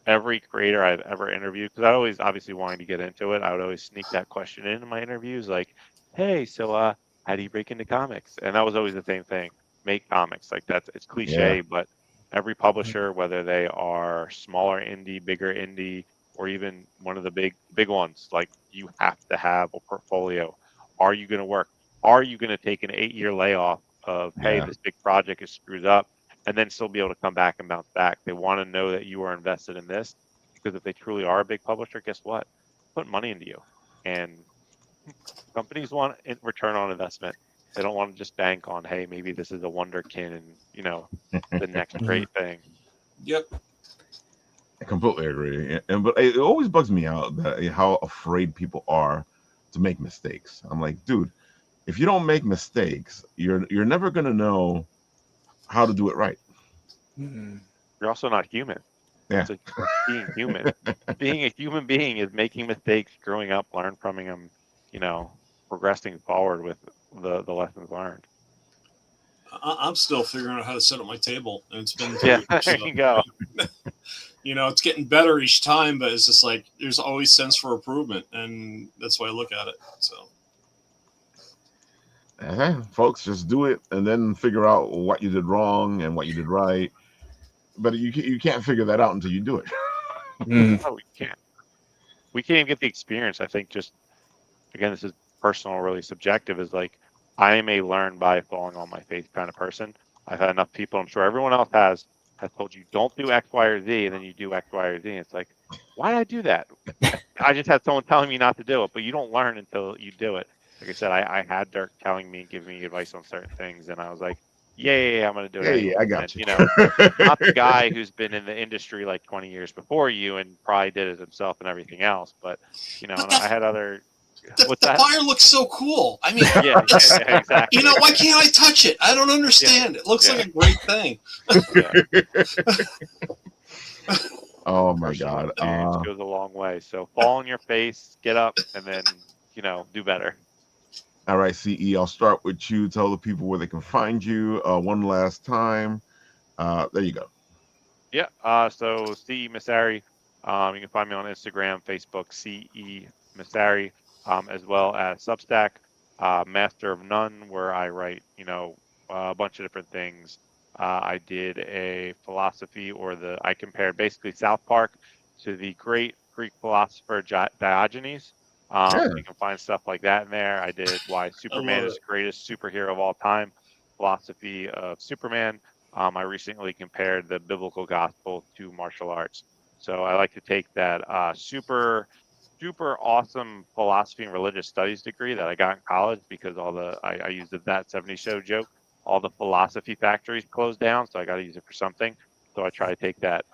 every creator I've ever interviewed, because I always obviously wanting to get into it, I would always sneak that question into my interviews, like, "Hey, so how do you break into comics?" And that was always the same thing: make comics. Like it's Yeah. cliche, but every publisher, whether they are smaller indie, bigger indie, or even one of the big ones, like you have to have a portfolio. Are you going to work? Are you going to take an 8-year layoff of, hey, Yeah. this big project is screwed up? and then still be able to come back and bounce back. They want to know that you are invested in this, because if they truly are a big publisher, guess what? Put money into you, and companies want return on investment. They don't want to just bank on, hey, maybe this is a wonderkin and the next great thing. Yep. I completely agree. But it always bugs me out that how afraid people are to make mistakes. I'm like, dude, if you don't make mistakes, you're never gonna know how to do it right. You're also not human. Yeah. That's being human. Being a human being is making mistakes, growing up, learn from them, progressing forward with the lessons learned. I'm still figuring out how to set up my table, and it's been 3 Yeah, years. there So, you go. it's getting better each time, but it's just like there's always sense for improvement, and that's why I look at it. So, Folks, just do it and then figure out what you did wrong and what you did right. But you can't figure that out until you do it. No, we can't. We can't even get the experience. I think just, again, this is personal, really subjective, is like, I am a learn by falling on my face kind of person. I've had enough people, I'm sure everyone else has told you, don't do X, Y, or Z, and then you do X, Y, or Z. And it's like, why did I do that? I just had someone telling me not to do it, but you don't learn until you do it. Like I said, I had Dirk telling me, giving me advice on certain things, and I was like, yeah, I'm going to do it Hey, anyway. I got And, you. not the guy who's been in the industry like 20 years before you and probably did it himself and everything else. But, and I had other. What's the that? fire looks so cool. I mean, Yeah, exactly. why can't I touch it? I don't understand. It looks Yeah. like a great thing. Oh my Personal God. experience goes a long way. So fall on your face, get up, and then do better. All right, CE, I'll start with you. Tell the people where they can find you one last time. There you go. Yeah. So CE Massari. You can find me on Instagram, Facebook, CE Massari, as well as Substack, Master of None, where I write, a bunch of different things. I did a philosophy, I compared basically South Park to the great Greek philosopher Diogenes. Yeah. You can find stuff like that in there. I did why I Superman love is it. the greatest superhero of all time, philosophy of Superman. I recently compared the biblical gospel to martial arts. So I like to take that super, super awesome philosophy and religious studies degree that I got in college, because I used that 70 show joke. All the philosophy factories closed down, so I got to use it for something. So I try to take that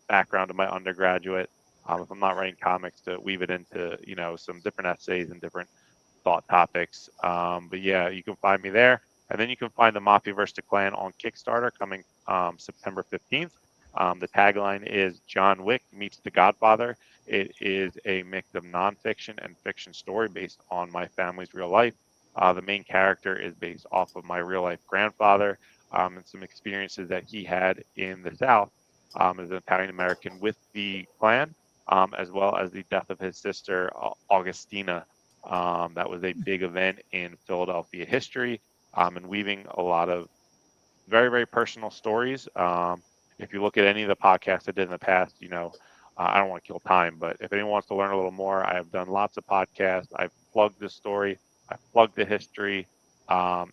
background of my undergraduate, if I'm not writing comics, to weave it into some different essays and different thought topics. But yeah, you can find me there. And then you can find the Mafiaverse to Clan on Kickstarter coming September 15th. The tagline is John Wick meets The Godfather. It is a mix of nonfiction and fiction story based on my family's real life. The main character is based off of my real life grandfather, and some experiences that he had in the South as an Italian American with the Klan, as well as the death of his sister, Augustina. That was a big event in Philadelphia history, and weaving a lot of very, very personal stories. If you look at any of the podcasts I did in the past, I don't want to kill time, but if anyone wants to learn a little more, I have done lots of podcasts. I've plugged the story, I've plugged the history.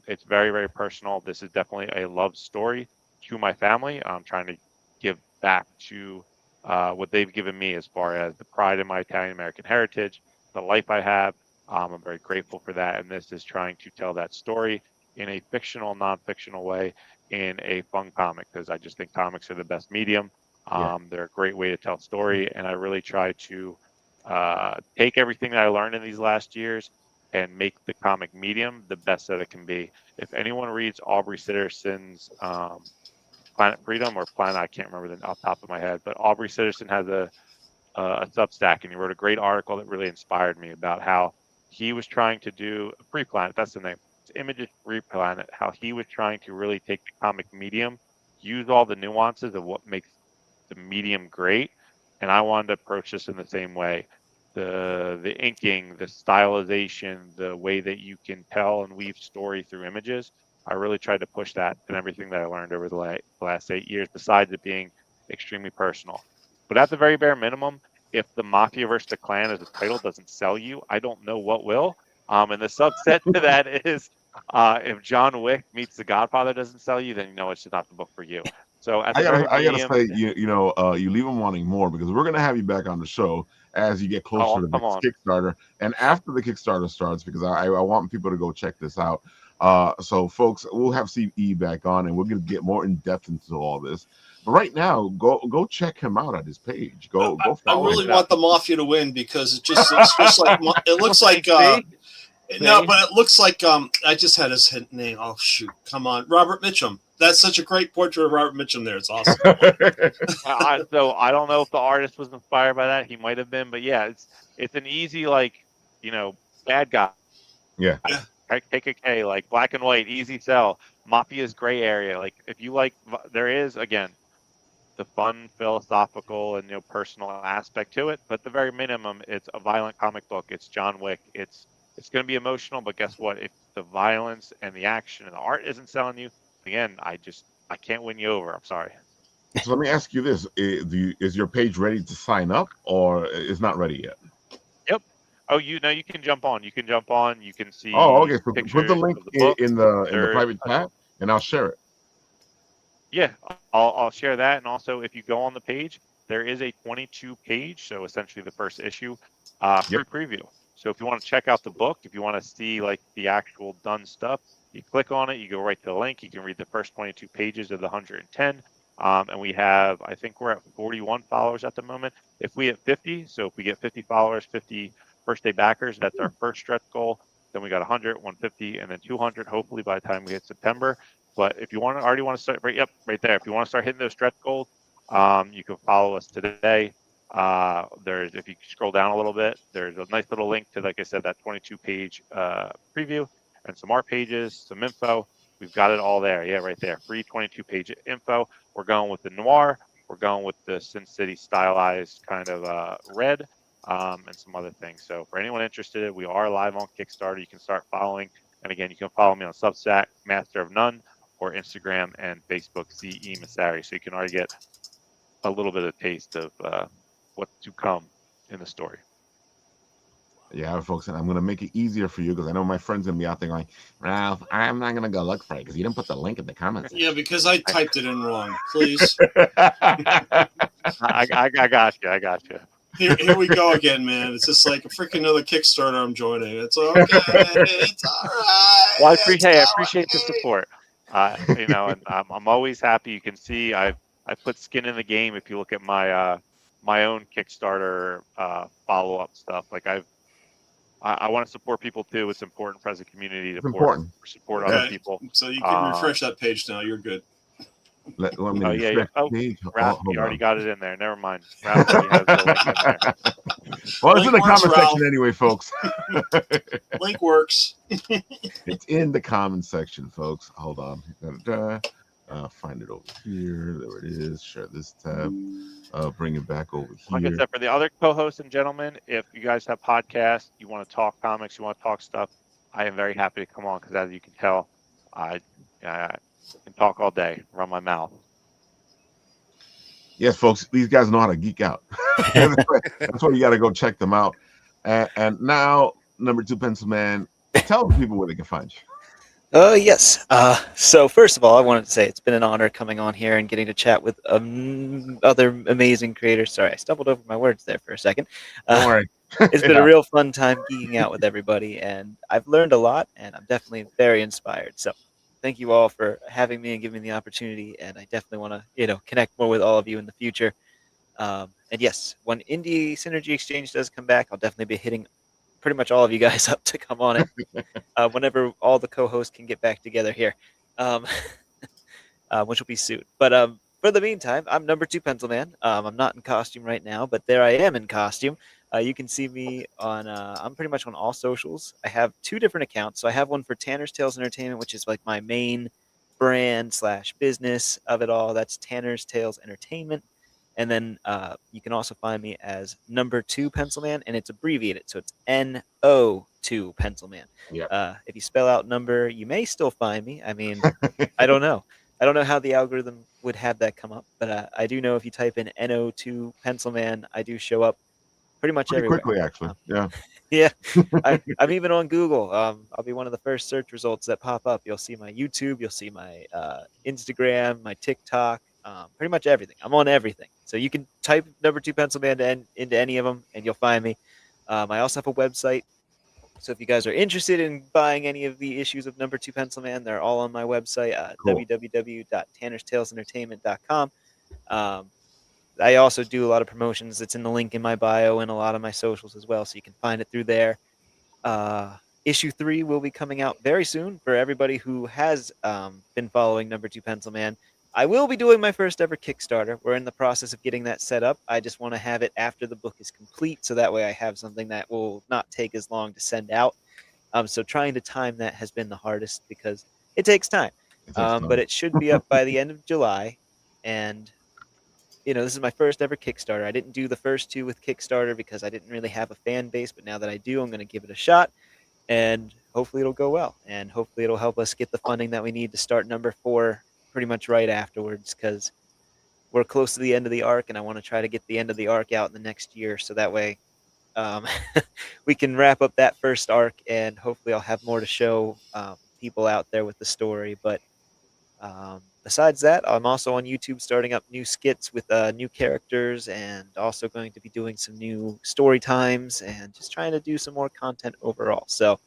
It's very, very personal. This is definitely a love story to my family. I'm trying to give back to what they've given me as far as the pride in my Italian American heritage, the life I have. I'm very grateful for that. And this is trying to tell that story in a fictional, non-fictional way, in a fun comic, because I just think comics are the best medium. They're a great way to tell story, and I really try to take everything that I learned in these last years and make the comic medium the best that it can be. If anyone reads Aubrey Sitterson's Planet Freedom or Planet, I can't remember the off the top of my head, but Aubrey Sitterson has a Substack, and he wrote a great article that really inspired me about how he was trying to do Free Planet. That's the name. It's Images Free Planet. How he was trying to really take the comic medium, use all the nuances of what makes the medium great, and I wanted to approach this in the same way. The inking, the stylization, the way that you can tell and weave story through images. I really tried to push that in everything that I learned over the last 8 years, besides it being extremely personal. But at the very bare minimum, if the Mafia versus the Clan as a title doesn't sell you, I don't know what will. And the subset to that is if John Wick meets The Godfather doesn't sell you, then it's just not the book for you. So at I the very gotta medium, say, you leave them wanting more because we're gonna have you back on the show as you get closer oh, to the come on. Kickstarter and after the Kickstarter starts because I want people to go check this out. So folks, we'll have CE back on and we're gonna get more in depth into all this. But right now, go check him out at his page. Go I follow really him. want the Mafia to win because it's just like it looks like See? no, See? but it looks like I just had his name. Oh shoot, come on, Robert Mitchum. That's such a great portrait of Robert Mitchum there. It's awesome. So I don't know if the artist was inspired by that. He might have been, but yeah, it's an easy bad guy. Yeah. Yeah. Right? KKK, like black and white, easy sell. Mafia's gray area. Like if you like, there is again the fun philosophical and personal aspect to it, but at the very minimum, it's a violent comic book. It's John Wick. It's going to be emotional, but guess what? If the violence and the action and the art isn't selling you, again, I can't win you over. I'm sorry. So let me ask you this: is your page ready to sign up, or is not ready yet? Yep. Oh, you can jump on. You can jump on. You can see Oh, okay. So put the pictures link of the book. in the There's private chat, and I'll share it. Yeah, I'll share that. And also, if you go on the page, there is a 22 page, so essentially the first issue, free preview. So if you want to check out the book, if you want to see like the actual done stuff, you click on it, you go right to the link, you can read the first 22 pages of the 110. And we have, I think we're at 41 followers at the moment. If we hit 50, so if we get 50 followers, 50 first day backers, that's our first stretch goal. Then we got 100, 150, and then 200, hopefully by the time we hit September. But if you already want to start, right there. If you want to start hitting those stretch goals, you can follow us today. If you scroll down a little bit, there's a nice little link to, like I said, that 22 page preview and some art pages, some info. We've got it all there. Yeah, right there. Free 22 page info. We're going with the noir. We're going with the Sin City stylized kind of red and some other things. So for anyone interested, we are live on Kickstarter. You can start following. And again, you can follow me on Substack, Master of None, or Instagram and Facebook, CE Masari. So you can already get a little bit of taste of what's to come in the story. Yeah, folks, and I'm gonna make it easier for you because I know my friends gonna be out there going, Ralph, I'm not gonna go look for it because you didn't put the link in the comments. Yeah, because I typed it in wrong. Please. I got you. I got you. Here we go again, man. It's just like a freaking another Kickstarter I'm joining. It's okay. It's all right. Well, I appreciate the support. And I'm always happy. You can see I put skin in the game. If you look at my my own Kickstarter follow up stuff, like I want to support people too. It's important for as a community to support Okay. other people. So you can refresh that page now. You're good. Let me yeah. Oh, page. Ralph, Hold you already on. got it in there. Never mind. Ralph already has the link in there. Well, it's in the Link works, comment Ralph. section anyway, folks. Link works. It's in the comment section, folks. Hold on. Find it over here. There it is. Share this tab. Bring it back over Like I here. said, for the other co-hosts and gentlemen, if you guys have podcasts, you want to talk comics, you want to talk stuff, I am very happy to come on because, as you can tell, I can talk all day, run my mouth. Yes, folks, these guys know how to geek out. That's why you got to go check them out. And now, number 2 Pencil Man, tell the people where they can find you. Yes. So first of all, I wanted to say it's been an honor coming on here and getting to chat with other amazing creators. Sorry, I stumbled over my words there for a second. Don't worry. It's been a real fun time geeking out with everybody, and I've learned a lot, and I'm definitely very inspired. So thank you all for having me and giving me the opportunity, and I definitely want to, connect more with all of you in the future. And yes, when Indie Synergy Exchange does come back, I'll definitely be hitting pretty much all of you guys up to come on it whenever all the co-hosts can get back together here, which will be soon. But for the meantime, I'm number 2 Pencil Man. I'm not in costume right now, but there I am in costume. You can see me on, I'm pretty much on all socials. I have 2 different accounts. So I have one for Tanner's Tales Entertainment, which is like my main brand / business of it all. That's Tanner's Tales Entertainment. And then you can also find me as number 2 Pencil Man, and it's abbreviated. So it's NO2 Pencil Man. Yeah. If you spell out number, you may still find me. I mean, I don't know. I don't know how the algorithm would have that come up, but I do know if you type in NO2 Pencil Man, I do show up pretty much Pretty everywhere. quickly, actually. Yeah. Yeah. I'm even on Google. I'll be one of the first search results that pop up. You'll see my YouTube, you'll see my Instagram, my TikTok, pretty much everything. I'm on everything. So you can type number 2 Pencil Man into any of them and you'll find me. I also have a website. So if you guys are interested in buying any of the issues of number 2 Pencil Man, they're all on my website, Cool. www.tannersTalesEntertainment.com. I also do a lot of promotions. It's in the link in my bio and a lot of my socials as well, so you can find it through there. Issue 3 will be coming out very soon for everybody who has been following number 2 Pencil Man. I will be doing my first ever Kickstarter. We're in the process of getting that set up. I just want to have it after the book is complete, so that way I have something that will not take as long to send out. So trying to time that has been the hardest because it takes time. It takes time. But it should be up by the end of July. And, this is my first ever Kickstarter. I didn't do the first 2 with Kickstarter because I didn't really have a fan base, but now that I do, I'm going to give it a shot. And hopefully it'll go well. And hopefully it'll help us get the funding that we need to start number 4 pretty much right afterwards, because we're close to the end of the arc and I want to try to get the end of the arc out in the next year, so that way we can wrap up that first arc and hopefully I'll have more to show people out there with the story. But besides that, I'm also on YouTube starting up new skits with new characters, and also going to be doing some new story times and just trying to do some more content overall. So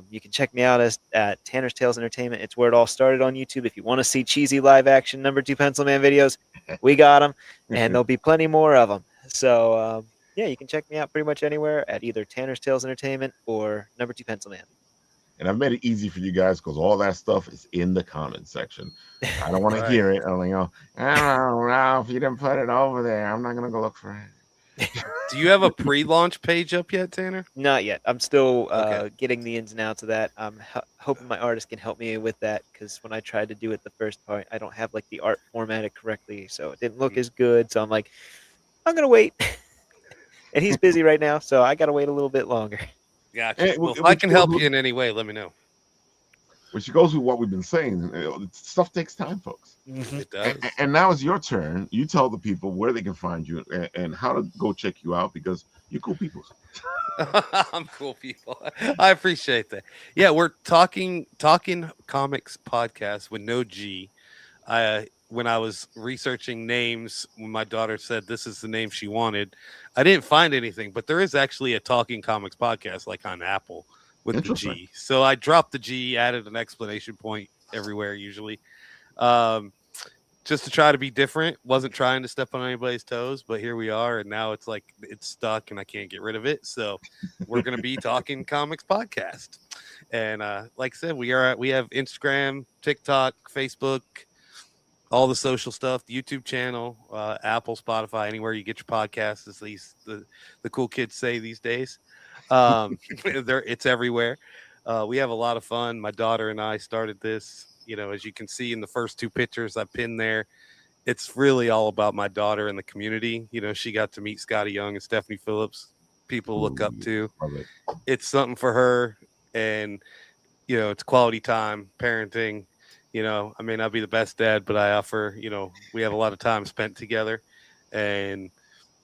you can check me out at Tanner's Tales Entertainment. It's where it all started on YouTube. If you want to see cheesy live action number 2 Pencil Man videos, we got them, and there'll be plenty more of them. So yeah, you can check me out pretty much anywhere at either Tanner's Tales Entertainment or number 2 Pencil Man. And I've made it easy for you guys because all that stuff is in the comments section. I don't want to hear it. I'm like, I don't know if you didn't put it over there. I'm not gonna go look for it. Do you have a pre-launch page up yet, Tanner? Not yet. I'm still Okay. getting the ins and outs of that. I'm hoping my artist can help me with that, because when I tried to do it the first part, I don't have like the art formatted correctly, so it didn't look as good. So I'm like, I'm gonna wait. And he's busy right now, so I gotta wait a little bit longer. Gotcha. Hey, Well, if I can help you in any way, let me know. Which goes with what we've been saying. Stuff takes time, folks. It does. And now it's your turn. You tell the people where they can find you and how to go check you out, because you're cool people. I'm cool people. I appreciate that. Yeah, we're talking comics podcast with no G. When I was researching names, when my daughter said this is the name she wanted, I didn't find anything, but there is actually a Talking Comics podcast like on Apple with the G. So I dropped the G, added an explanation point everywhere usually. Just to try to be different. Wasn't trying to step on anybody's toes, but here we are, and now it's like it's stuck and I can't get rid of it. So we're gonna be Talking Comics podcast. And like I said, we have Instagram, TikTok, Facebook, all the social stuff, the YouTube channel, Apple, Spotify, anywhere you get your podcasts, at least the cool kids say these days. It's everywhere. We have a lot of fun. My daughter and I started this. As you can see in the first 2 pictures I pinned there, it's really all about my daughter and the community. She got to meet Scotty Young and Stephanie Phillips, people look up to. It's something for her, and it's quality time, parenting. I may not be the best dad, but I offer, we have a lot of time spent together. And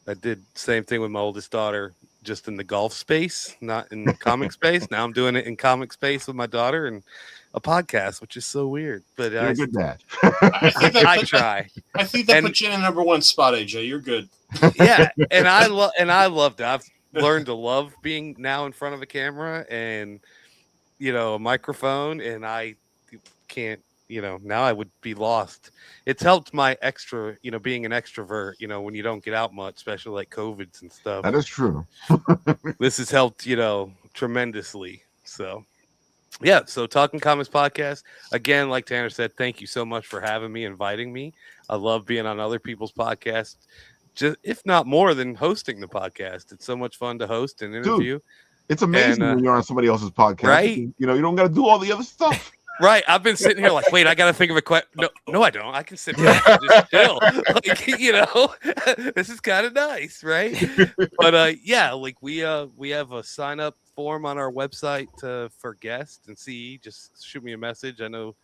I did the same thing with my oldest daughter, just in the golf space, not in the comic space. Now I'm doing it in comic space with my daughter and a podcast, which is so weird. But you're a good dad. I try. I think that puts you in a number 1 spot, AJ. You're good. Yeah, and I loved it. I've learned to love being now in front of a camera and a microphone, and I can't. Now I would be lost. It's helped my extra, being an extrovert, when you don't get out much, especially like COVIDs and stuff. That is true. This has helped, tremendously. So, yeah. So Talking Comics podcast, again, like Tanner said, thank you so much for having me, inviting me. I love being on other people's podcasts, just if not more than hosting the podcast. It's so much fun to host and interview. Dude, it's amazing when you're on somebody else's podcast. Right? You don't got to do all the other stuff. Right, I've been sitting here like, wait, I gotta think of a question. No, I don't. I can sit back and just chill. This is kind of nice, right? But yeah, like we have a sign up form on our website for guests and see. Just shoot me a message. I know.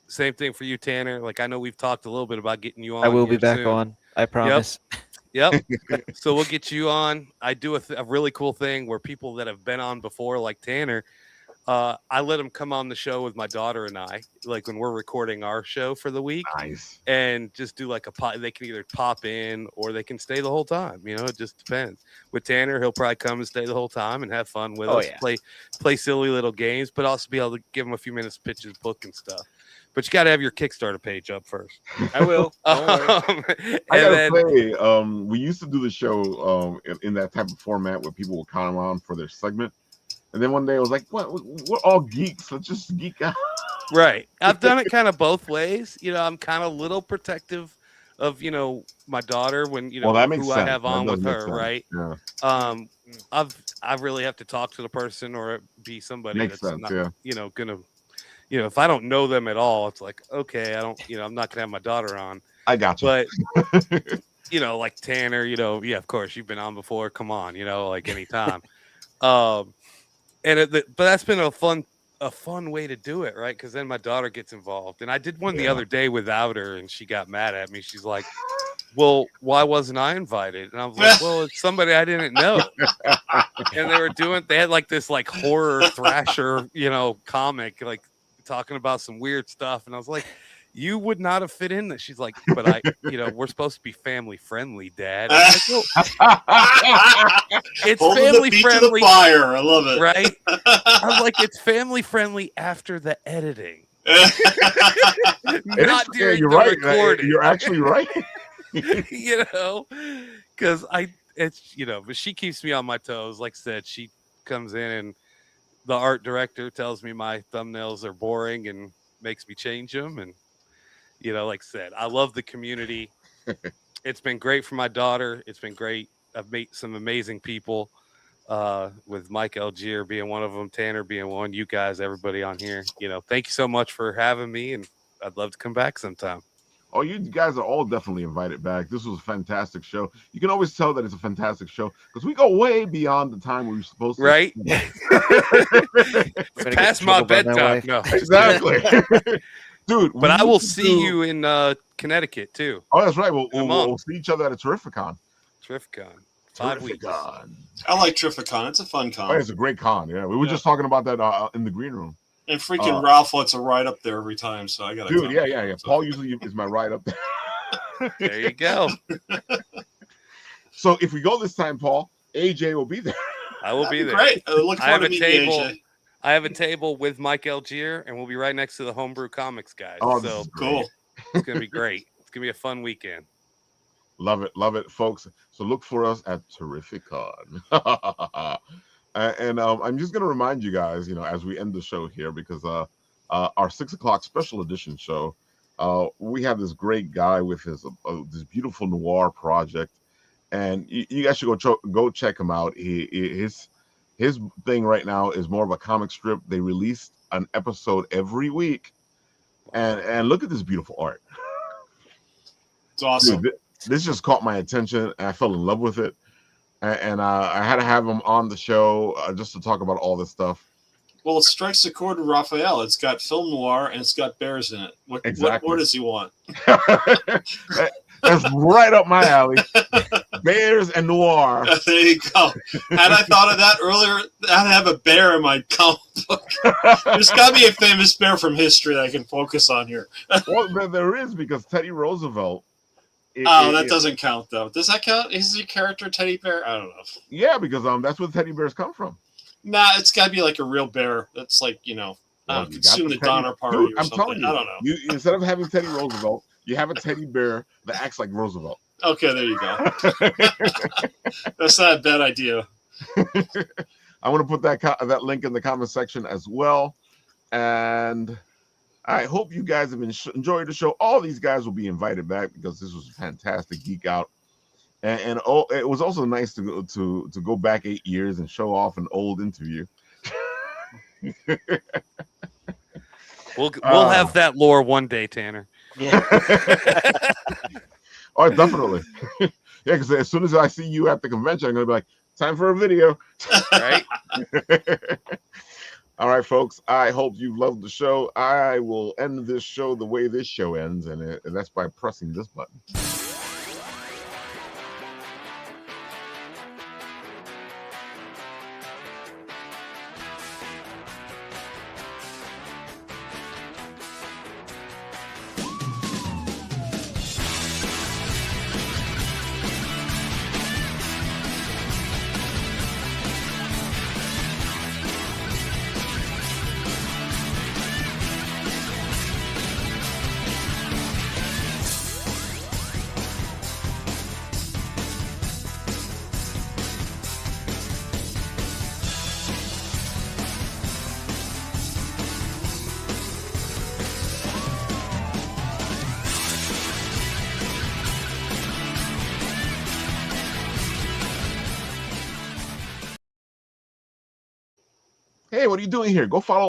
Same thing for you, Tanner. Like I know we've talked a little bit about getting you on. I will be back soon. on. I promise. Yep. So we'll get you on. I do a really cool thing where people that have been on before, like Tanner. I let them come on the show with my daughter and I, like when we're recording our show for the week, Nice. and just do like a pop. They can either pop in or they can stay the whole time. You know, it just depends. With Tanner, he'll probably come and stay the whole time and have fun with us, play silly little games, but also be able to give him a few minutes to pitch his book and stuff. But you got to have your Kickstarter page up first. I will. I gotta say, we used to do the show in that type of format where people would come on for their segment. And then one day I was like, "What? We're all geeks. Let's just geek out." Right. I've done it kind of both ways. You know, I'm kind of a little protective of, my daughter when, Well, that makes who sense. I have That on does with make her, sense. right? Yeah. I really have to talk to the person or be somebody Makes that's sense, not, yeah. gonna, if I don't know them at all, it's like, okay, I don't, I'm not gonna have my daughter on. I got you. But like Tanner, yeah, of course you've been on before. Come on, like anytime. But that's been a fun way to do it, right? Because then my daughter gets involved, and I did one the other day without her, and she got mad at me. She's like, "Well, why wasn't I invited?" And I was like, "Well, it's somebody I didn't know." And they had like this like horror thrasher, comic, like talking about some weird stuff, and I was like, "You would not have fit in that." She's like, "But we're supposed to be family friendly, Dad." I was like, well, it's Holding family the feet friendly, to the fire. I love it. right? I was like, it's family friendly after the editing, not during you're the right. recording. You're actually right. Because but she keeps me on my toes. Like I said, she comes in and the art director tells me my thumbnails are boring and makes me change them. And, like I said, I love the community. It's been great for my daughter. It's been great. I've met some amazing people, with Mike Algier being one of them, Tanner being one, you guys, everybody on here. Thank you so much for having me, and I'd love to come back sometime. Oh, you guys are all definitely invited back. This was a fantastic show. You can always tell that it's a fantastic show because we go way beyond the time we were supposed to. Right? Past my bedtime. No, exactly. Dude, but I will see you in Connecticut too. Oh, that's right. We'll see each other at a Terrificon. 5 weeks. I like Terrificon. It's a fun con. Oh, it's a great con. Yeah, we were just talking about that in the green room. And freaking Ralph lets a ride up there every time, so I got to. Dude, yeah. Paul usually is my ride up there. There you go. So if we go this time, Paul, AJ will be there. I will be there. Great. I look forward to meeting AJ. I have a table with Mike Algier, and we'll be right next to the Homebrew Comics guys. Oh, so cool. It's gonna be great. It's gonna be a fun weekend. Love it, folks. So look for us at Terrificon. And I'm just going to remind you guys, as we end the show here, because our 6:00 special edition show, we have this great guy with his this beautiful noir project, and you guys should go check him out. His thing right now is more of a comic strip. They release an episode every week, and look at this beautiful art. It's awesome. Dude, this just caught my attention, and I fell in love with it. And I had to have him on the show just to talk about all this stuff. Well, it strikes a chord with Raphael. It's got film noir and it's got bears in it. What more does he want? That's right up my alley. Bears and noir. There you go. Had I thought of that earlier, I'd have a bear in my comic book. There's got to be a famous bear from history that I can focus on here. Well, there is, because Teddy Roosevelt. That doesn't count, though. Does that count? Is he a character teddy bear? I don't know. Yeah, because that's where teddy bears come from. Nah, it's got to be like a real bear. That's like, consume the Donner Party. Dude, or I'm something. telling you, I don't know. You instead of having Teddy Roosevelt, you have a teddy bear that acts like Roosevelt. Okay, there you go. That's not a bad idea. I want to put that link in the comment section as well. And I hope you guys have enjoyed the show. All these guys will be invited back because this was a fantastic geek out. And it was also nice to go back 8 years and show off an old interview. We'll have that lore one day, Tanner. Yeah. Oh, definitely. Yeah, because as soon as I see you at the convention, I'm gonna be like, time for a video. Right? All right, folks. I hope you loved the show. I will end this show the way this show ends, and that's by pressing this button. hey, what are you doing here? Go follow